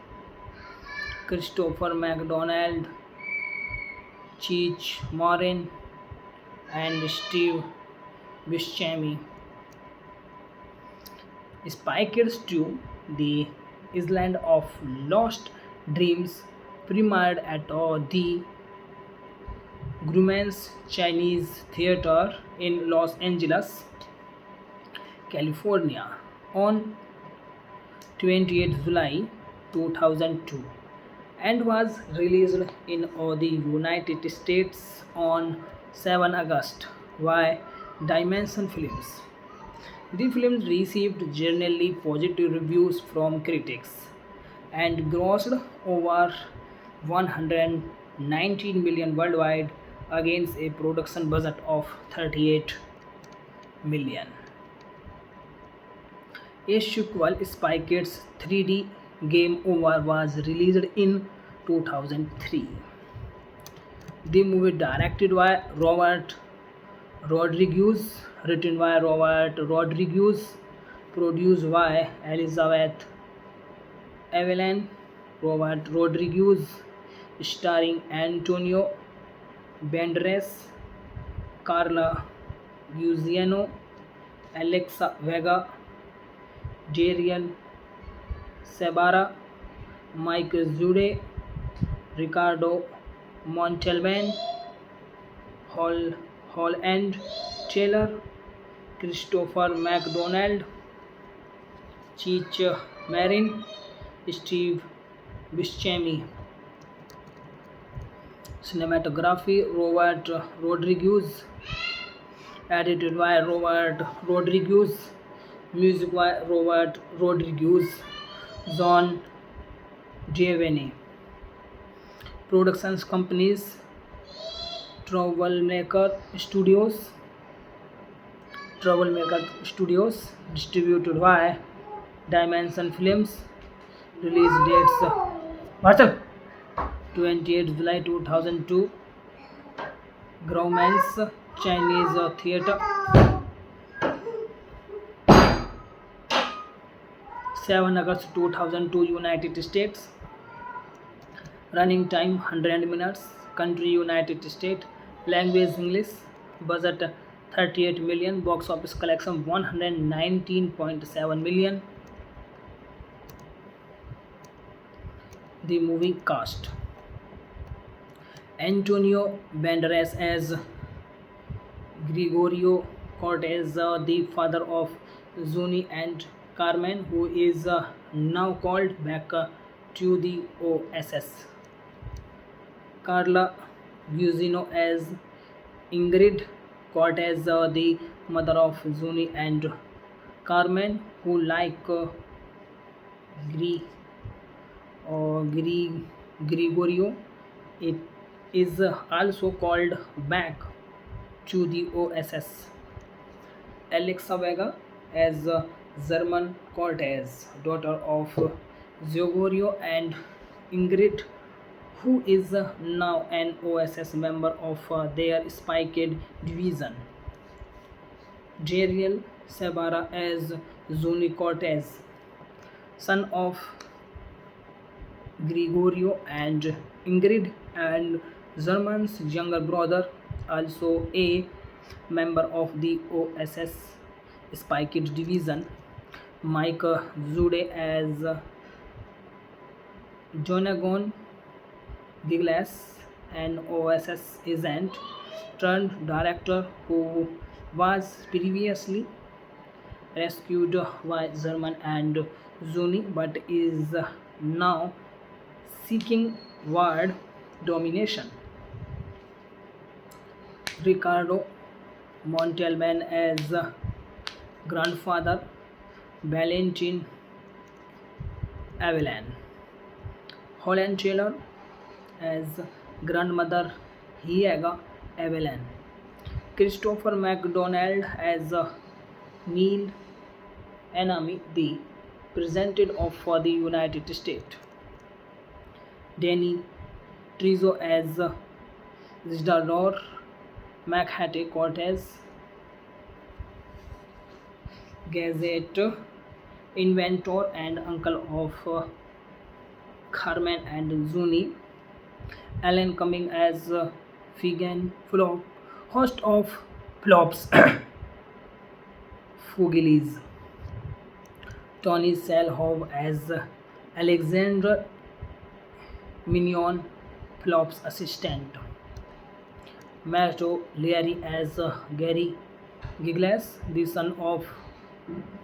Christopher McDonald, Cheech Marin, and Steve Buscemi. Spy Kids 2, The Island of Lost Dreams, premiered at the Grauman's Chinese Theater in Los Angeles, California on 28th July 2002 and was released in the United States on 7 August by Dimension Films. The film received generally positive reviews from critics and grossed over 119 million worldwide against a production budget of 38 million. A sequel, Spy Kids 3D Game Over, was released in 2003. The movie directed by Robert Rodriguez, written by Robert Rodriguez, produced by Elizabeth Evelyn, Robert Rodriguez, starring Antonio Banderas, Carla Gugino, Alexa Vega, Dariel Sabara, Mike Zude, Ricardo Montalban, Holland Taylor, Christopher McDonald, Cheech Marin, Steve Buscemi. Cinematography Robert Rodriguez, edited by Robert Rodriguez, music by Robert Rodriguez, John Giovanni. Productions companies Troublemaker Studios, distributed by Dimension Films. Release dates Marshall 28 July 2002. Grauman's Chinese Theatre, 7 August 2002, United States. Running time 100 minutes. Country United States. Language English. Budget 38 million. Box office collection 119.7 million. The movie cast: Antonio Banderas as Gregorio Cortez, the father of Zuni and Carmen, who is now called back to the OSS. Carla Gugino as Ingrid Cortez, the mother of Zuni and Carmen, who, like Gregorio, it is also called back to the OSS. Alexa Vega as German Cortez, daughter of Gregorio and Ingrid, who is now an OSS member of their Spy Kid division. Dariel Sabara as Zuni Cortez, son of Gregorio and Ingrid and German's younger brother, also a member of the OSS Spy Kid division. Mike Zude as Jonagon Giglas, an OSS agent turned director who was previously rescued by German and Zuni but is now seeking world domination. Ricardo Montalban as grandfather Valentin Avellan. Holland Taylor as grandmother Hiega Avellan. Christopher McDonald as Neil Enemy, the president of for the United States. Danny Trejo as Isidore Machatay Cortez, Gazette inventor and uncle of Carmen and Zuni. Alan Cumming as Figan Flop, host of Flops Fugilis. Tony Selhov as Alexander Mignon, Flop's assistant. Matthew Leary as Gary Giglas, the son of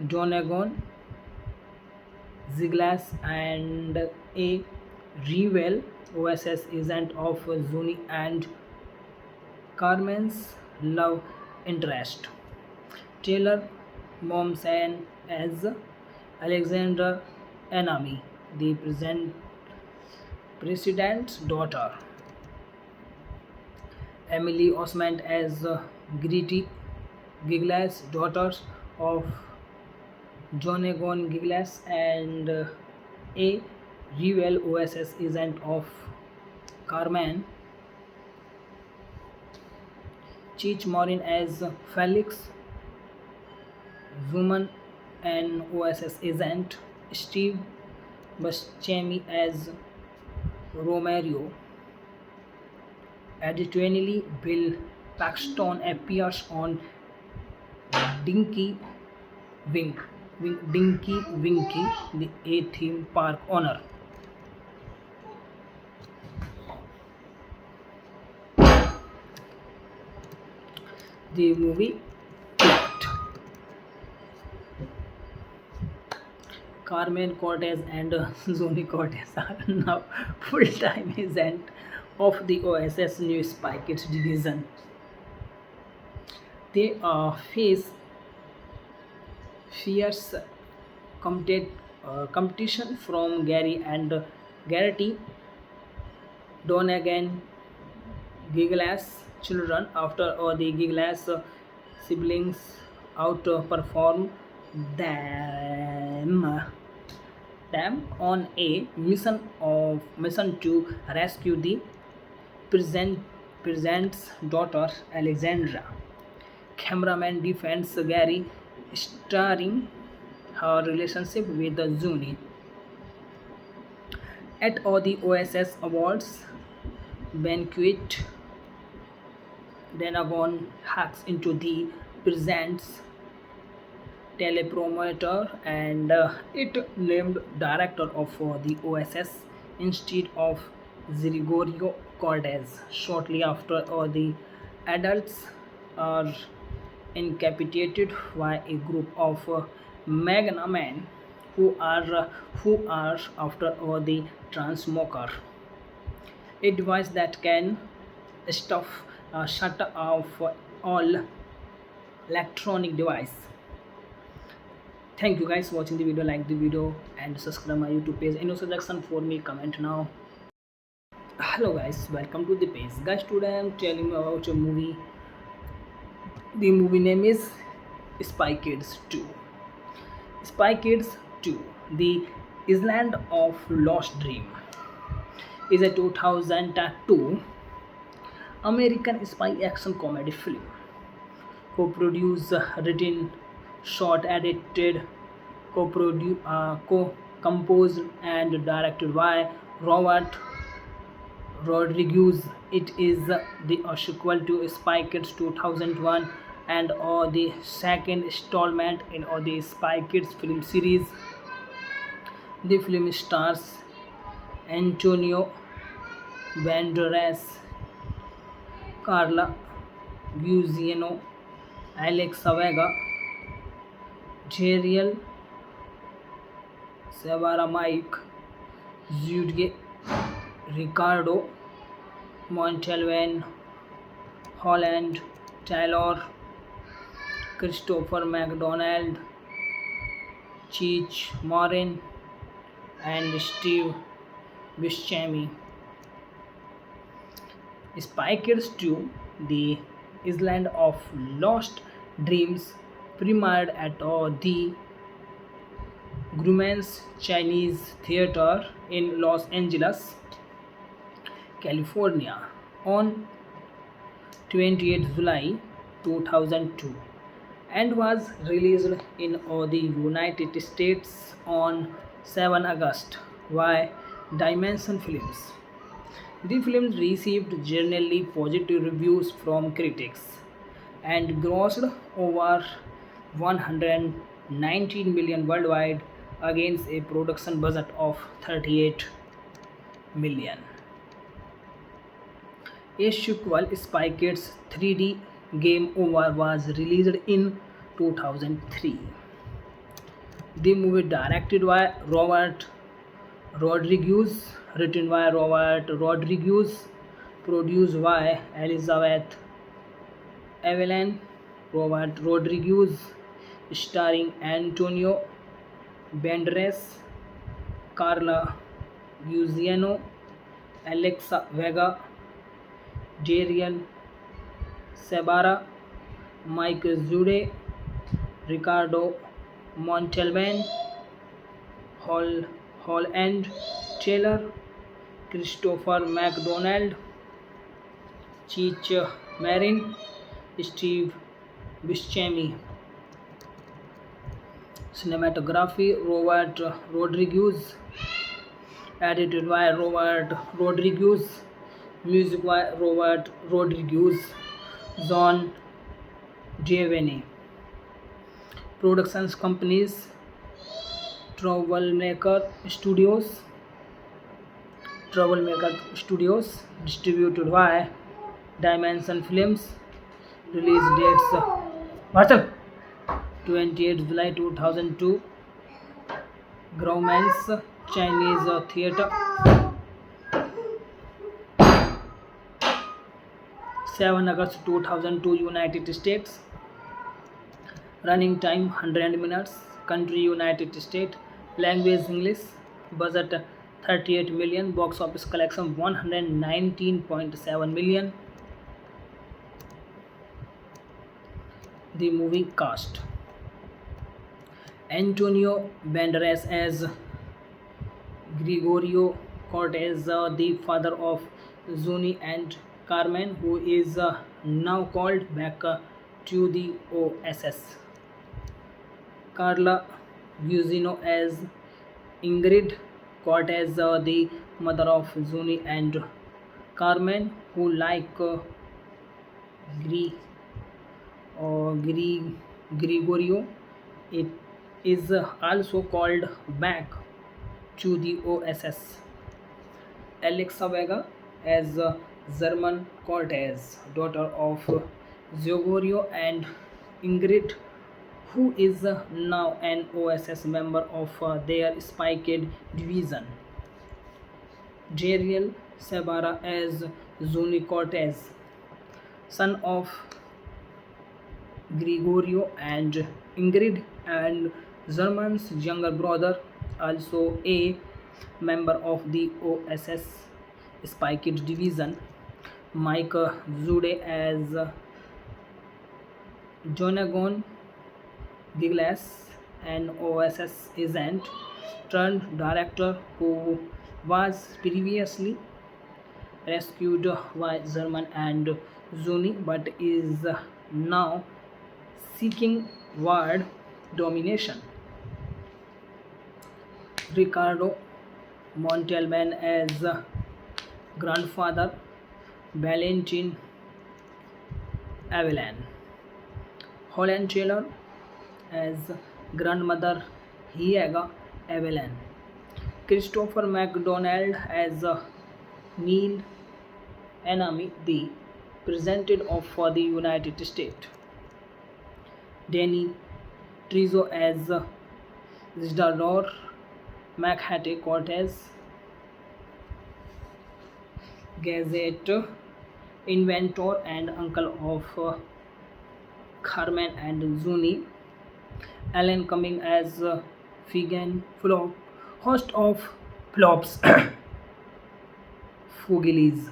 Donegal, Ziglas, and a rival OSS agent of Zuni and Carmen's love interest. Taylor Momsen as Alexander Enemy, the president's daughter. Emily Osment as Gritty Giglas, daughters of Jonagon Giglas and a rival OSS agent of Carmen. Cheech Marin as Felix Zuman, an OSS agent. Steve Buscemi as Romero. Additionally, Bill Paxton appears on Dinky Dinky Winky, the A theme park owner. The movie plot: Carmen Cortez and Zoni Cortez are now full-time agents of the OSS New Spy Kids division. They face fierce competition from Gary and Garrity Donegan Giglas children after the Giglas siblings outperform them on a mission to rescue the president's daughter Alexandra. Cameraman defends Gary, starring her relationship with the Zuni. At all the OSS Awards banquet, Denagon hacks into the present's teleprompter and it named director of the OSS instead of Gregorio Cortez. Shortly after, the adults are incapacitated by a group of Magna men who are after the transmoker, a device that can stuff shut off all electronic device. Thank you guys for watching the video. Like the video and subscribe my YouTube page. Any suggestion for me, comment now. Hello guys, welcome to the page. Guys, today I am telling you about a movie. The movie name is Spy Kids 2. Spy Kids 2, The Island of Lost Dream, is a 2002 American spy action comedy film. Co-produced, written, shot, edited, co-composed, and directed by Robert Rodriguez. It is the sequel to Spy Kids 2001 and the second installment in the Spy Kids film series. The film stars Antonio Banderas, Carla Gugino, Alex Vega, Jeriel Savara, Mike Zude, Ricardo Montalvan, Holland Taylor, Christopher McDonald, Cheech Marin, and Steve Buscemi. Spy Kids 2, The Island of Lost Dreams, premiered at the Grauman's Chinese Theater in Los Angeles, California on 28 July 2002 and was released in the United States on 7 August by Dimension Films. The film received generally positive reviews from critics and grossed over 119 million worldwide against a production budget of 38 million. A sequel, Spy Kids 3D Game Over, was released in 2003. The movie directed by Robert Rodriguez, written by Robert Rodriguez, produced by Elizabeth Evelyn, Robert Rodriguez, starring Antonio Banderas, Carla Guzino, Alexa Vega, Darian Sabara, Mike Zude, Ricardo Montalban, Hall, Hall and Taylor, Christopher McDonald, Cheech Marin, Steve Buscemi. Cinematography Robert Rodriguez, edited by Robert Rodriguez, music by Robert Rodriguez, John Giovanni. Productions companies Troublemaker Studios, Troublemaker Studios, distributed by Dimension Films. Release dates Marcel 28 July 2002. Grauman's Chinese Theatre 7 August 2002 United States. Running time 100 minutes. Country United States. Language English. Budget 38 million. Box office collection 119.7 million. The movie cast: Antonio Banderas as Gregorio Cortez, the father of Zuni and Carmen, who is now called back to the OSS. Carla Guzino as Ingrid Cortez, the mother of Zuni and Carmen, who, like Gre- Gregorio, it is also called back to the OSS. Alexa Vega as German Cortez, daughter of Gregorio and Ingrid, who is now an OSS member of their Spy Kid division. Jeriel Sabara as Zuni Cortez, son of Gregorio and Ingrid, and German's younger brother, also a member of the OSS Spy Kid division. Mike Zude as Jonagon Giglas, an OSS agent turned director who was previously rescued by German and Zuni but is now seeking world domination. Ricardo Montalban as grandfather Valentin Avellan. Holland Taylor as grandmother Hiega Avellan. Christopher McDonald as Neil Enemy, the President of the United States. Danny Trejo as Isidore McHattie Cortez, Gazette inventor and uncle of Carmen and Zuni. Alan Cumming as Figan Flop, host of Flops Fugilis.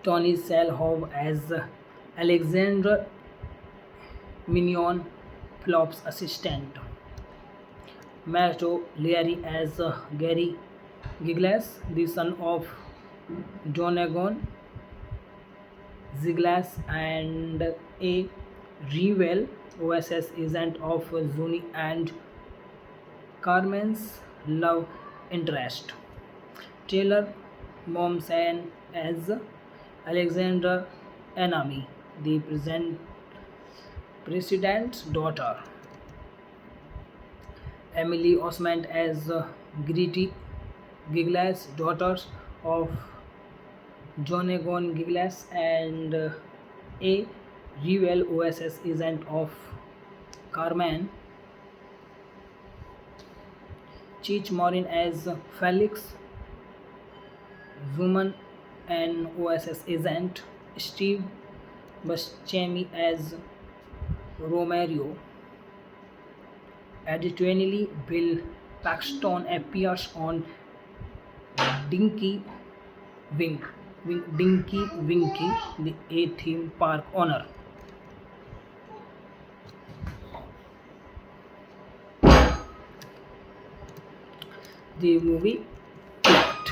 Tony Selhov as Alexander Mignon, Flop's assistant. Matto Leary as Gary Giglas, the son of Donegon Ziglas and a rival OSS agent of Zuni and Carmen's love interest. Taylor Momsen as Alexander Enemy, the president's daughter. Emily Osment as Gritty Giglas, daughters of Jonagon Giglas and a rival OSS agent of Carmen. Cheech Marin as Felix, Zuman, an OSS agent, Steve Buscemi as Romero. Additionally, Bill Paxton appears on Dinky Dinky Winky, the A theme park owner. The movie plot: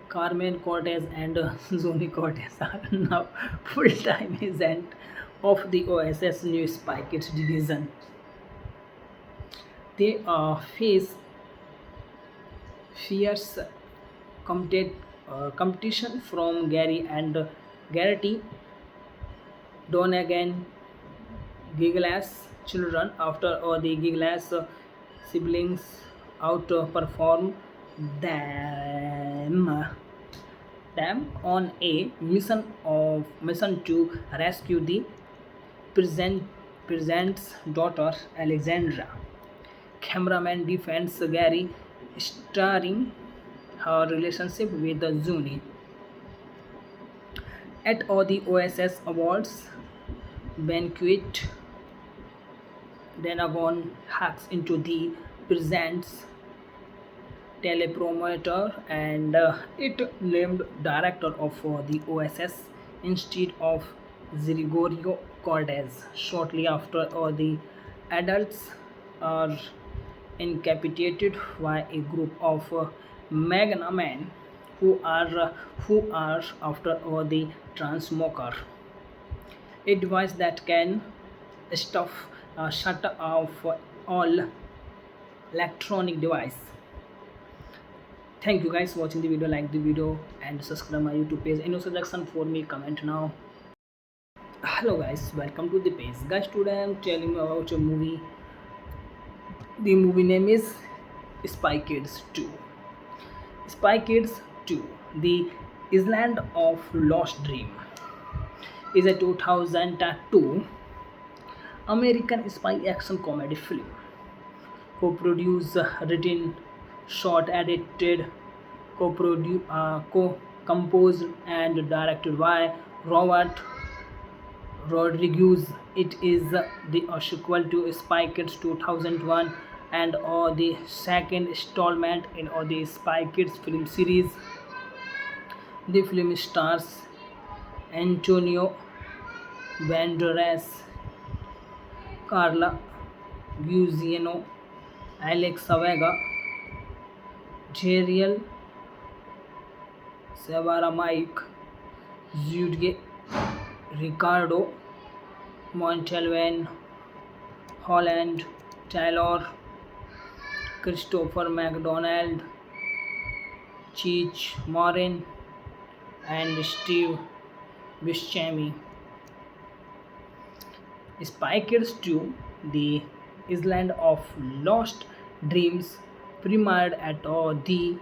Carmen Cortez and Zoni Cortez are now full-time agents of the OSS New Spy Kids division. They face fierce competition from Gary and Garrity Donegan Giglas children after the Giglas siblings outperform them on a mission to rescue the present present's daughter Alexandra. Cameraman defends Gary, starring her relationship with Zuni. At all the OSS Awards banquet, Denagon hacks into the present's teleprompter and it named director of the OSS instead of Gregorio Cortez. Shortly after, the adults are incapacitated by a group of Magna men who are after the transmoker, a device that can stuff shut off all electronic device. Thank you guys for watching the video. Like the video and subscribe my YouTube page. Any suggestion for me, comment now. Hello guys, welcome to the page. Guys, today I am telling you about a movie. The movie name is Spy Kids 2. Spy Kids 2, The Island of Lost Dream, is a 2002 American spy action comedy film. Co-produced, written, shot, edited, co-composed and directed by Robert Rodriguez. It is the sequel to Spy Kids 2001 and the second installment in the Spy Kids film series. The film stars Antonio Banderas, Carla Gugino, Alexa Vega, Jeriel Severa, Mike Zuge, Ricardo Montalban, Holland Taylor, Christopher McDonald, Cheech Marin, and Steve Buscemi. Spy Kids 2, The Island of Lost Dreams, premiered at the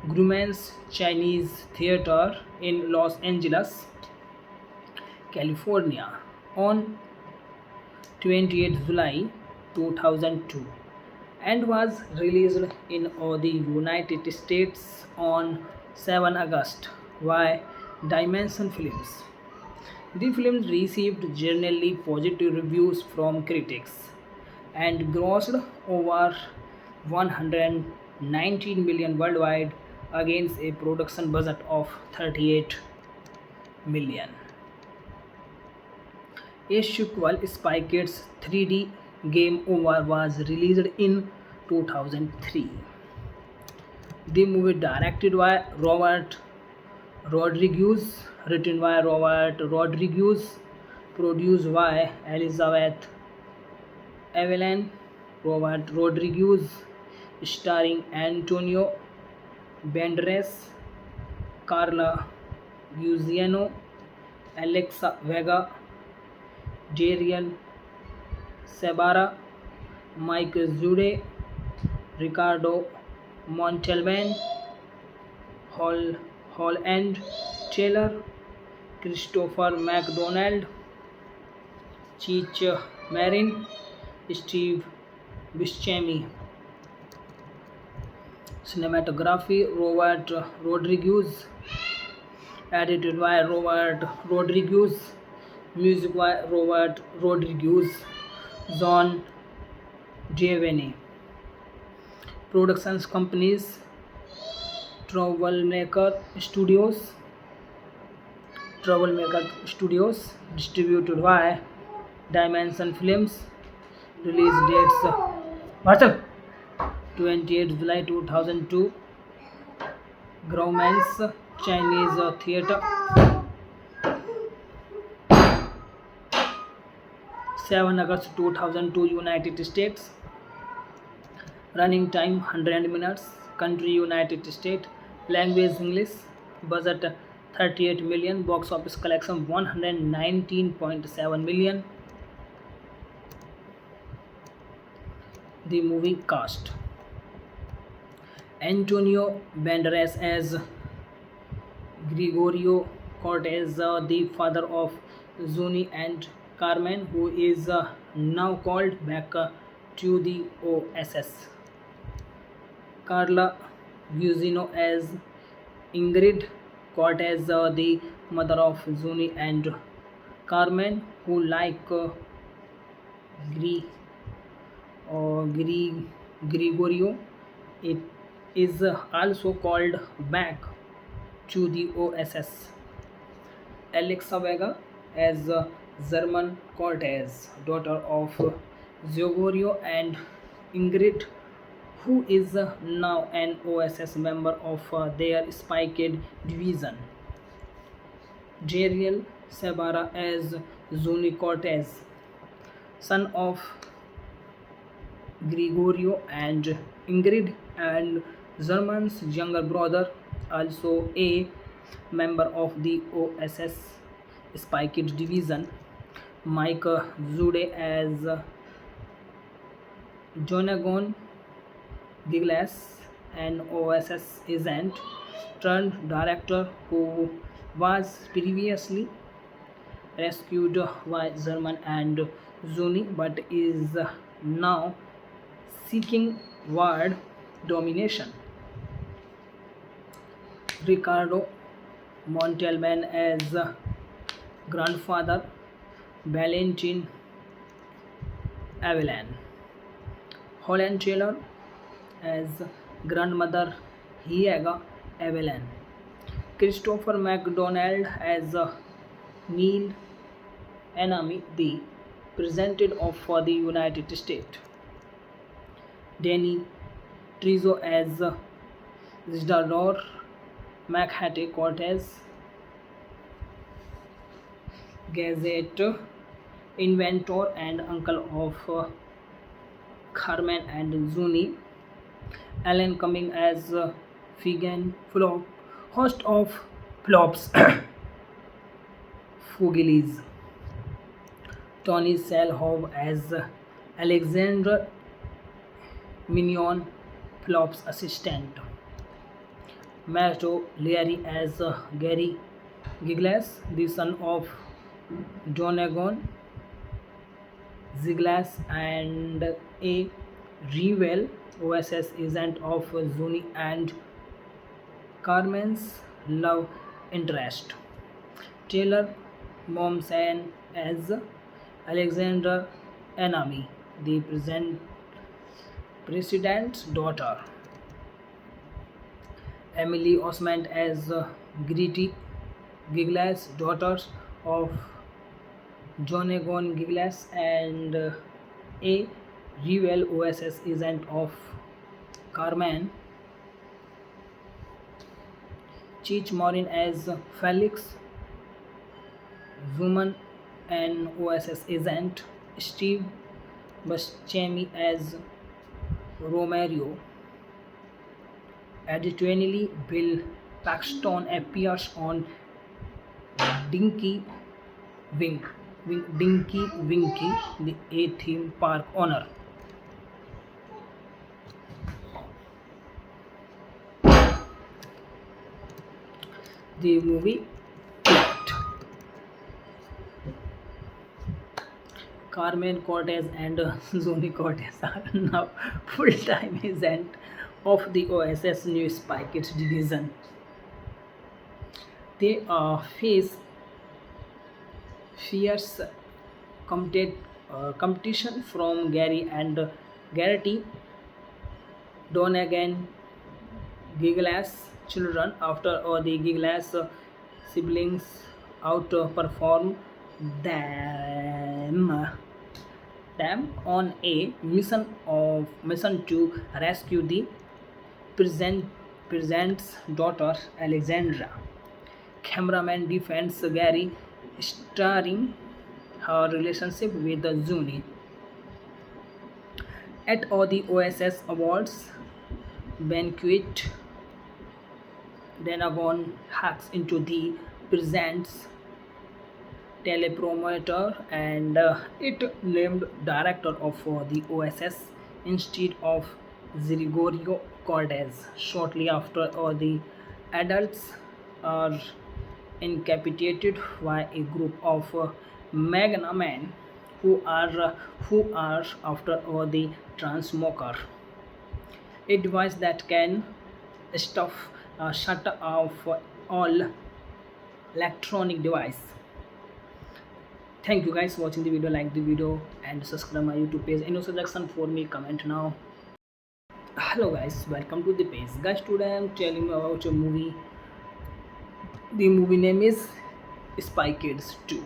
Grauman's Chinese Theater in Los Angeles, California on 28 July 2002 and was released in the United States on 7 August by Dimension Films. The film received generally positive reviews from critics and grossed over 119 million worldwide against a production budget of 38 million. A sequel, Spy Kids 3D Game Over, was released in 2003. The movie directed by Robert Rodriguez, written by Robert Rodriguez, produced by Elizabeth Evelyn Robert Rodriguez, starring Antonio Banderas, Carla Gugino, Alexa Vega, Jeriel Sabara, Mike Zude, Ricardo Montalban, Holland Taylor, Christopher McDonald, Cheech Marin, Steve Buscemi. Cinematography Robert Rodriguez. Edited by Robert Rodriguez. Music by Robert Rodriguez. John Giovanni. Productions companies Troublemaker Studios. Troublemaker Studios. Distributed by Dimension Films. Release dates Marcel 28 July 2002. Grauman's Chinese Theatre. 7 August 2002 United States. Running time 100 minutes. Country United States. Language English. Budget 38 million. Box office collection 119.7 million. The movie cast: Antonio Banderas as Gregorio Cortez, the father of Zuni and Carmen, who is now called back to the OSS. Carla Gugino as Ingrid Cortez, the mother of Zuni and Carmen, who, like Gre- Gregorio, it is also called back to the OSS. Alexa Vega as German Cortez, daughter of Gregorio and Ingrid, who is now an OSS member of their Spy Kid division. Jeriel Sabara as Zuni Cortez, son of Gregorio and Ingrid, and German's younger brother, also a member of the OSS Spy Kid division. Mike Zude as Jonagon Giglas, an OSS agent turned director who was previously rescued by German and Zuni but is now seeking world domination. Ricardo Montalban as grandfather Valentin Avellan. Holland Taylor as grandmother Hiega Avellan. Christopher McDonald as Neil Enemy, the president of for the United States. Danny Trejo as Isidore Machatay Cortez, Gazette inventor and uncle of Carmen and Zuni. Alan Cumming as Figan Flop, host of Flops Fugilis. Tony Selhov as Alexander Mignon, Flop's assistant. Matto Leary as Gary Giglas, the son of Donegan Ziglas and a rival OSS agent of Zuni and Carmen's love interest. Taylor Momsen as Alexander Enemy, the president's daughter. Emily Osment as Gritty Giglas, daughter of Jonagon Giglas and a rival OSS agent of Carmen. Cheech Marin as Felix Zuman, an OSS agent. Steve Buscemi as Romero. Additionally, Bill Paxton appears on Dinky Dinky Winky, the A theme park owner. The movie plot: Carmen Cortez and Zoni Cortez are now full-time agents of the OSS New Spy Kids division. They face fierce competition from Gary and Garrity Donegan Giglas children after the Giglas siblings outperform them them on a mission to rescue the present present's daughter Alexandra. Cameraman defends Gary, starring her relationship with Zuni. At all the OSS Awards banquet, Denagon hacks into the present's teleprompter and it named director of the OSS instead of Gregorio Cortez. Shortly after, the adults are incapacitated by a group of Magna men who are after the transmoker, a device that can stuff shut off all electronic device. Thank you guys for watching the video. Like the video and subscribe my YouTube page. Any suggestion for me, comment now. Hello guys, welcome to the page. Guys, today I am telling you about a movie. The movie name is Spy Kids 2.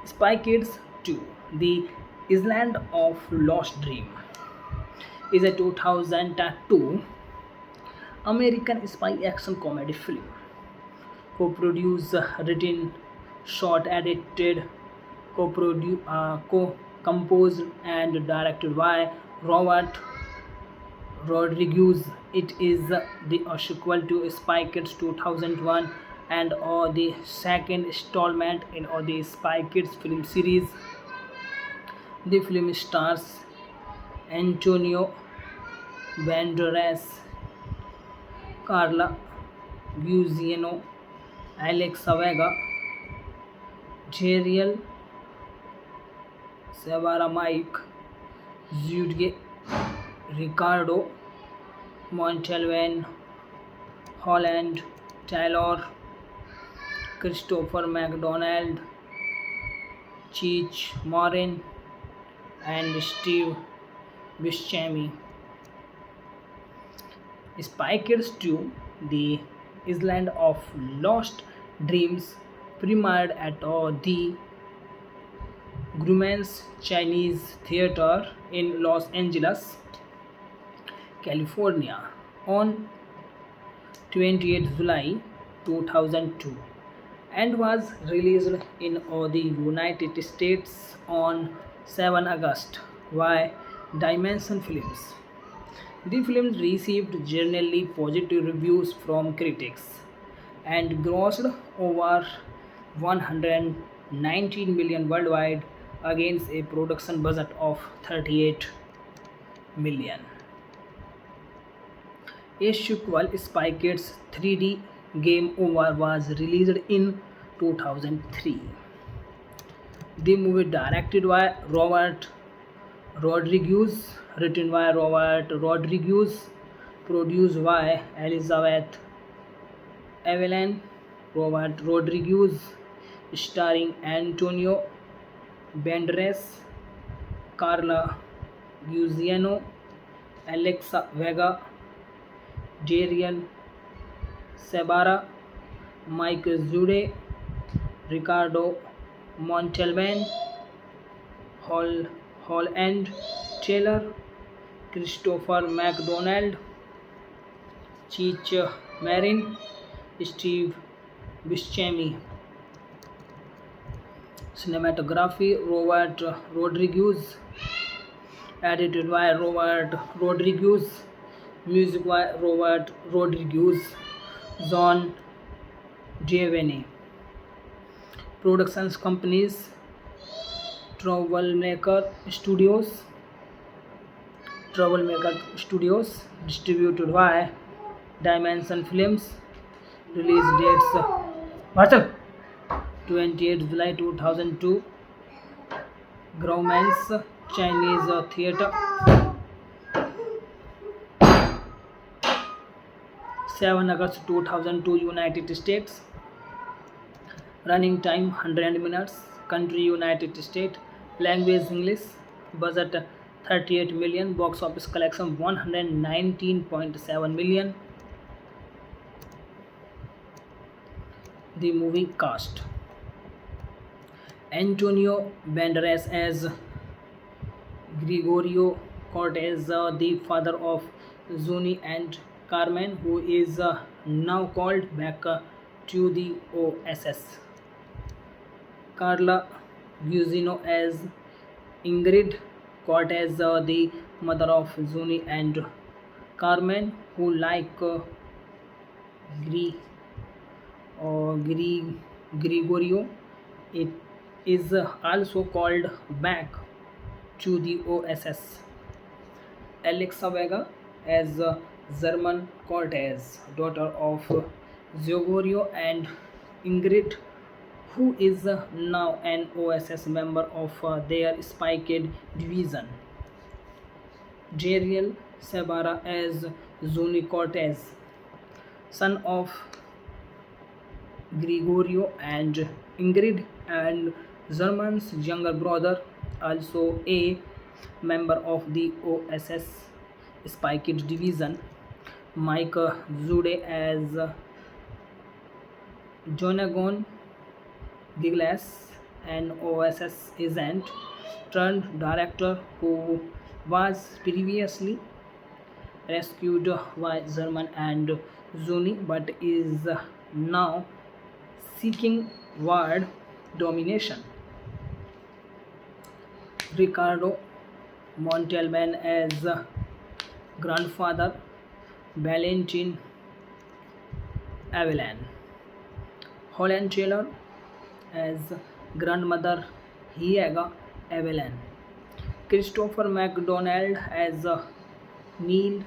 Spy Kids 2, The Island of Lost Dream, is a 2002 American spy action comedy film, co-produced, written, shot, edited, co-composed and directed by Robert Rodriguez. It is the sequel to Spy Kids 2001 and the second installment in the Spy Kids film series. The film stars Antonio Banderas, Carla Gugino, Alexa Vega, Jeriel Severa, Mike Zuge, Ricardo Montalban, Holland Taylor, Christopher McDonald, Cheech Marin, and Steve Buscemi. Spy Kids 2, The Island of Lost Dreams, premiered at the Grauman's Chinese Theater in Los Angeles, California on 28 July 2002 and was released in the United States on 7 August by Dimension Films. The film received generally positive reviews from critics and grossed over 119 million worldwide against a production budget of 38 million. A sequel, Spy Kids 3D Game Over, was released in 2003. The movie directed by Robert Rodriguez, written by Robert Rodriguez, produced by Elizabeth Evelyn Robert Rodriguez, starring Antonio Banderas, Carla Gugino, Alexa Vega, Jeriel Sebara, Mike Zude, Ricardo Montalban, Holland Taylor, Christopher McDonald, Cheech Marin, Steve Buscemi. Cinematography, Robert Rodriguez, edited by Robert Rodriguez, music by Robert Rodriguez, John Giovanni. Productions companies, Troublemaker Studios, distributed by Dimension Films. Release dates 28 July 2002. Grauman's Chinese Theatre, 7 August 2002, United States. Running time 100 minutes. Country United States. Language English. Budget 38 million. Box office collection 119.7 million. The movie cast: Antonio Banderas as Gregorio Cortez, the father of Zuni and Carmen, who is now called back to the OSS. Carla Gugino as Ingrid Cortez, the mother of Zuni and Carmen, who, like Gre- Gregorio, it is also called back to the OSS. Alexa Vega as German Cortez, daughter of Gregorio and Ingrid, who is now an OSS member of their Spy Kid division. Jeriel Sabara as Zuni Cortez, son of Gregorio and Ingrid, and German's younger brother, also a member of the OSS Spy Kid division. Mike Zude as Jonagon Giglas, an OSS agent turned director who was previously rescued by German and Zuni but is now seeking world domination. Ricardo Montalban as grandfather Valentin Avellan. Holland Taylor as grandmother Hiega Avellan. Christopher McDonald as Neil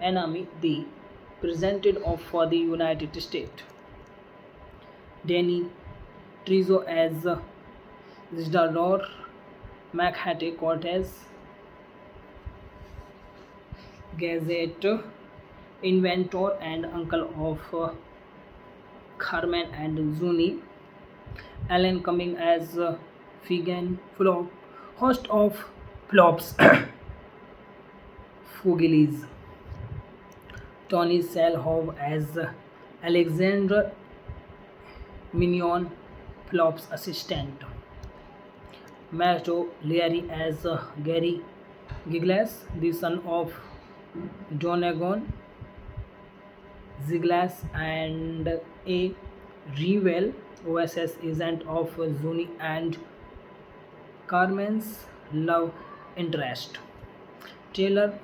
Enemy, the President of for the United States. Danny Trejo as Isidore Machatay Cortez, Gazette inventor and uncle of Carmen and Zuni. Alan Cumming as Figan Flop, host of Flops Fugilis. Tony Selhov as Alexander Mignon, Flop's assistant. Matthew Leary as Gary Giglas, the son of Donegan Ziglas and a rival OSS agent of Zuni and Carmen's love interest. Taylor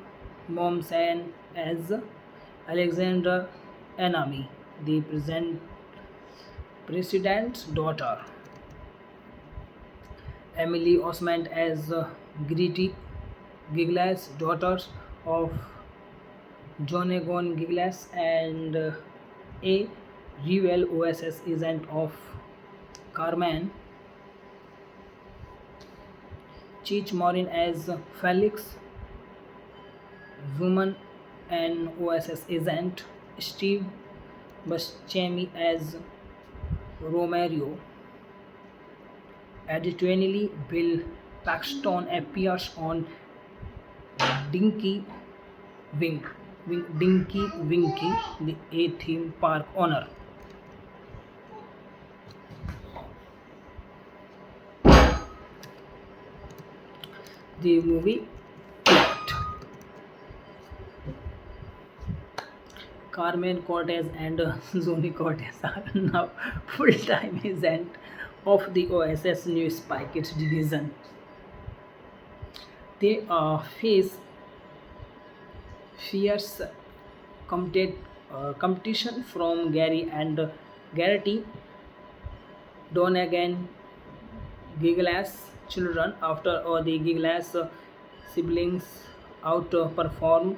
Momsen as Alexander Enemy, the president's daughter. Emily Osment as Gritty Giglas, daughters of Jonagon Giglas and a rival OSS agent of Carmen. Cheech Marin as Felix Zuman, an OSS agent. Steve Buscemi as Romero. Additionally, Bill Paxton appears on Dinky Dinky Winky, the A theme park owner. The movie plot: Carmen Cortez and Zuni Cortez are now full-time agents of the OSS New Spy Kids division. They face fierce competition from Gary and Garrity Donegan Giglas children after the Giglas siblings outperform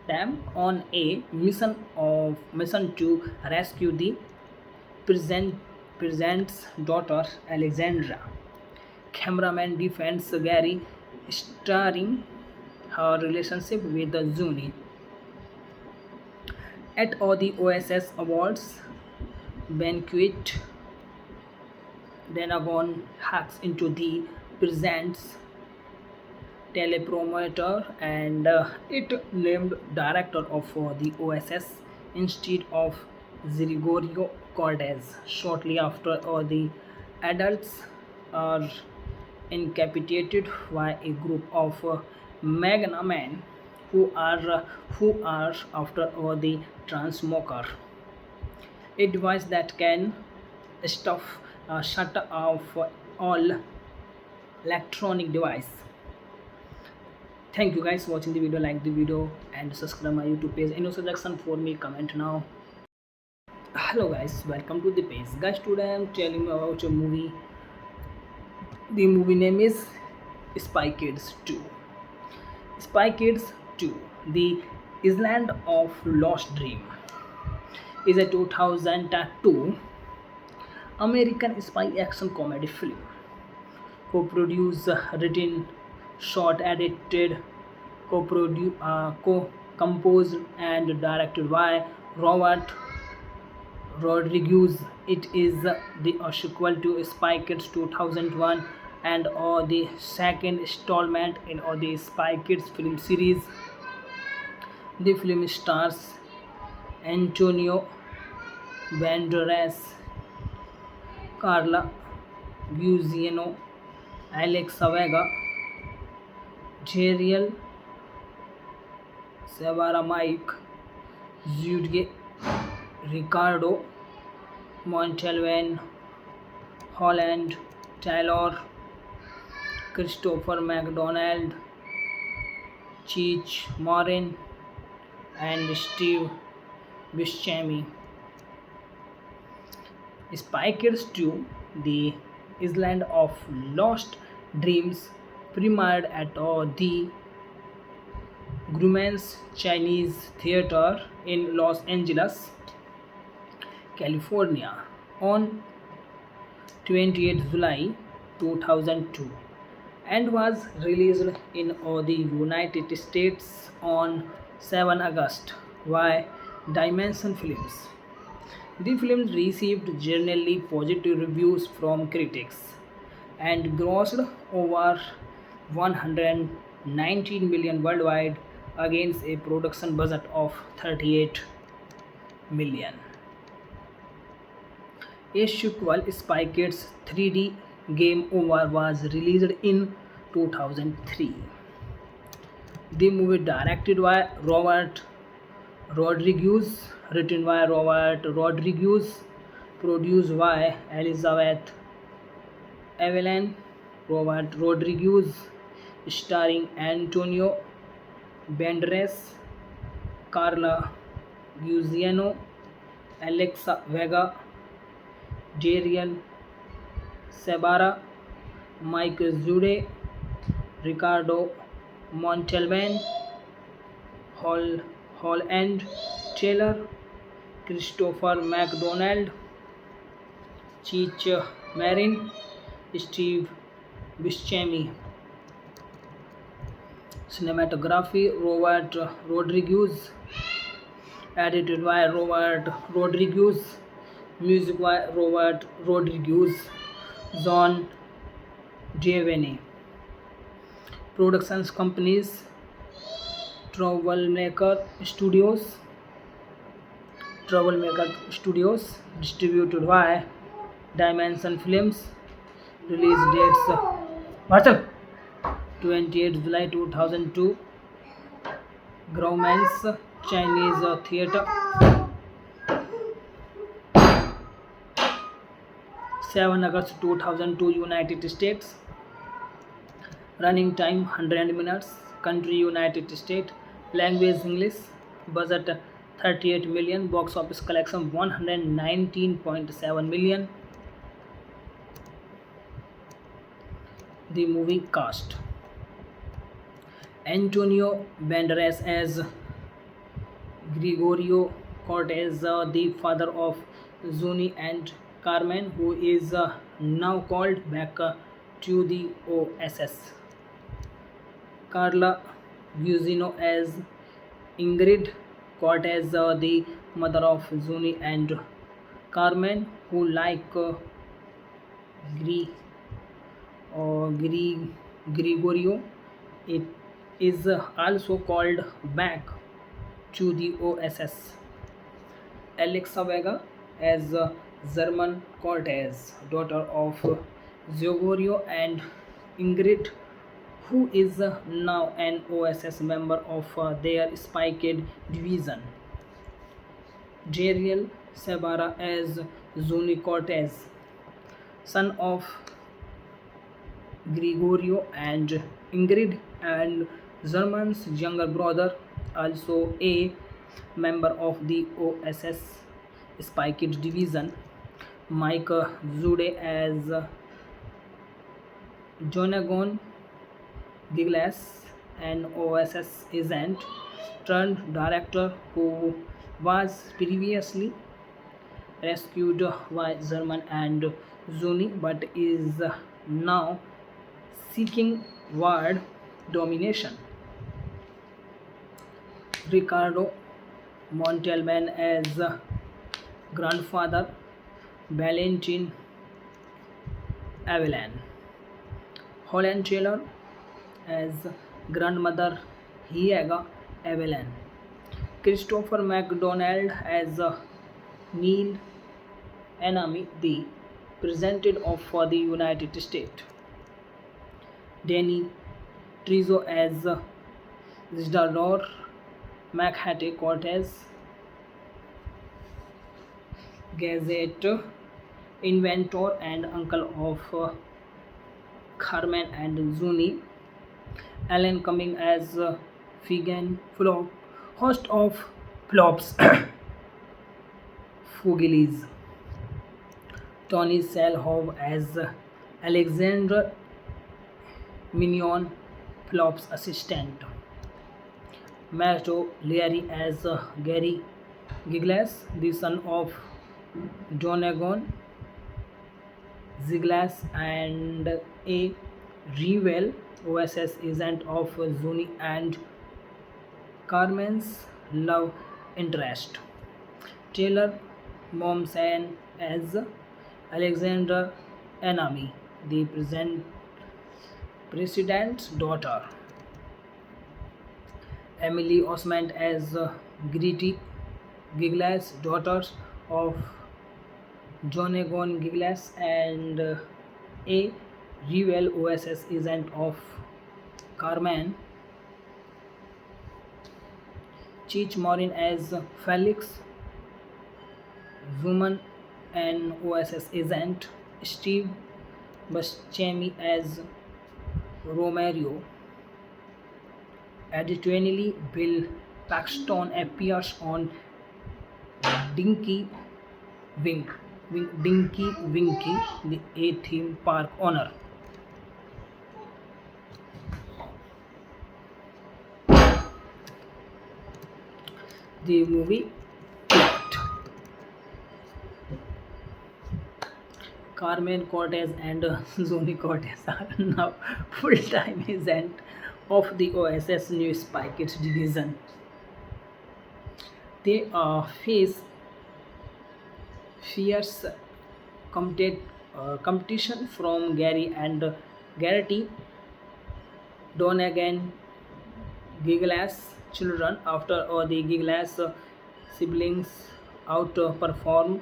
them on a mission to rescue the present presents daughter Alexandra. Cameraman defends Gary, starring her relationship with Zuni. At all the OSS Awards banquet, Denagon hacks into the presents teleprompter and it named director of the OSS instead of Gregorio Cortez. Shortly after, the adults are incapacitated by a group of Magna men who are after the transmoker, a device that can stuff shut off all electronic device. Thank you guys for watching the video. Like the video and subscribe my YouTube page. Any suggestion for me, comment now. Hello guys, welcome to the page. Guys, today I am telling you about a movie. The movie name is Spy Kids 2. Spy Kids 2, The Island of Lost Dream, is a 2002 American spy action comedy film. Co-produced, written, shot, edited, co-composed and directed by Robert Rodriguez. It is the sequel to Spy Kids 2001 and the second installment in the Spy Kids film series. The film stars Antonio Banderas, Carla Gugino, Alexa Vega, Jeriel Severa, Mike Zude, Ricardo Montalban, Holland Taylor, Christopher McDonald, Cheech Marin, and Steve Buscemi. Spy Kids 2, The Island of Lost Dreams, premiered at the Grauman's Chinese Theater in Los Angeles, California on 28th July 2002 and was released in the United States on 7 August by Dimension Films. The film received generally positive reviews from critics and grossed over 119 million worldwide against a production budget of 38 million. A sequel, Spy Kids 3D Game Over, was released in 2003. The movie directed by Robert Rodriguez, written by Robert Rodriguez, produced by Elizabeth Evelyn Robert Rodriguez, starring Antonio Banderas, Carla Gugino, Alexa Vega, Jeriel Sabara, Mike Zude, Ricardo Montalban, Holland Taylor, Christopher McDonald, Cheech Marin, Steve Buscemi. Cinematography, Robert Rodriguez, edited by Robert Rodriguez, music by Robert Rodriguez, John Giovanni. Productions companies, Troublemaker Studios, distributed by Dimension Films. Release dates: Marshall, 28th July 2002, Grauman's Chinese Theater, 7 August 2002, United States. Running time 100 minutes. Country United States. Language English. Budget 38 million. Box office collection 119.7 million. The movie cast: Antonio Banderas as Gregorio Cortez, the father of Zuni and Carmen, who is now called back to the OSS. Carla Gugino as Ingrid Cortez, the mother of Zuni, and Carmen, who like Gri or Gregorio, it is also called back to the OSS. Alexa Vega as German Cortez, daughter of Gregorio and Ingrid, who is now an OSS member of their Spy Kid division. Jeriel Sabara as Zuni Cortez, son of Gregorio and Ingrid, and German's younger brother, also a member of the OSS Spy Kids division. Mike Zude as Jonagon Giglas, an OSS agent turned director who was previously rescued by German and Zuni but is now seeking world domination. Ricardo Montalban as grandfather Valentin Avellan. Holland Taylor as grandmother Hiega Avellan. Christopher McDonald as Neil Enemy, the President of for the United States. Danny Trezo as Isidore Machattie Cortez, Gazette inventor and uncle of Carmen and Zuni. Alan Cumming as Figan Flop, host of Flops Fugilis. Tony Selhov as Alexander Mignon, Flop's assistant. Matto Leary as Gary Giglas, the son of Donegan Ziglas and a rival OSS agent of Zuni and Carmen's love interest. Taylor Momsen as Alexander Enemy, the president's daughter. Emily Osment as Gritty Giglas, daughters of Jonagon Giglas and a rival OSS agent of Carmen. Cheech Marin as Felix Zuman, an OSS agent. Steve Buscemi as Romero. Additionally, Bill Paxton appears on Dinky Dinky Winky, the A theme park owner. The movie plot. Carmen Cortez and Zuni Cortez are now full-time agents of the OSS New Spy Kids division. They face fierce competition from Gary and Garrity Donegan Giglas children after the Giglas siblings outperform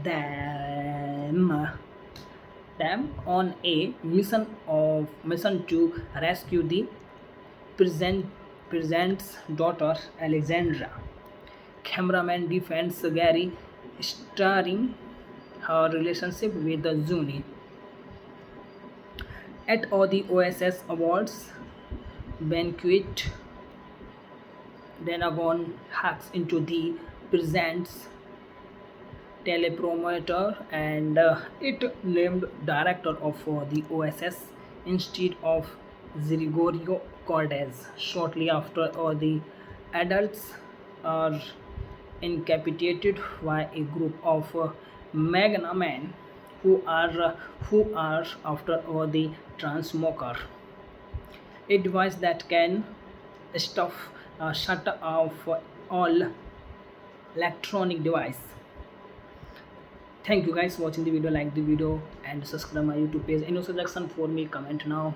them on a mission to rescue the president's daughter Alexandra. Cameraman defends Gary, starring her relationship with the Zuni. At all the OSS Awards banquet, Denagon hacks into the president's teleprompter and it named director of the OSS instead of Gregorio Cortez. Shortly after, the adults are incapacitated by a group of Magna men who are after all the transmoker, a device that can stuff shut off all electronic device. Thank you guys for watching the video. Like the video and subscribe my YouTube page. Any suggestion for me, comment now.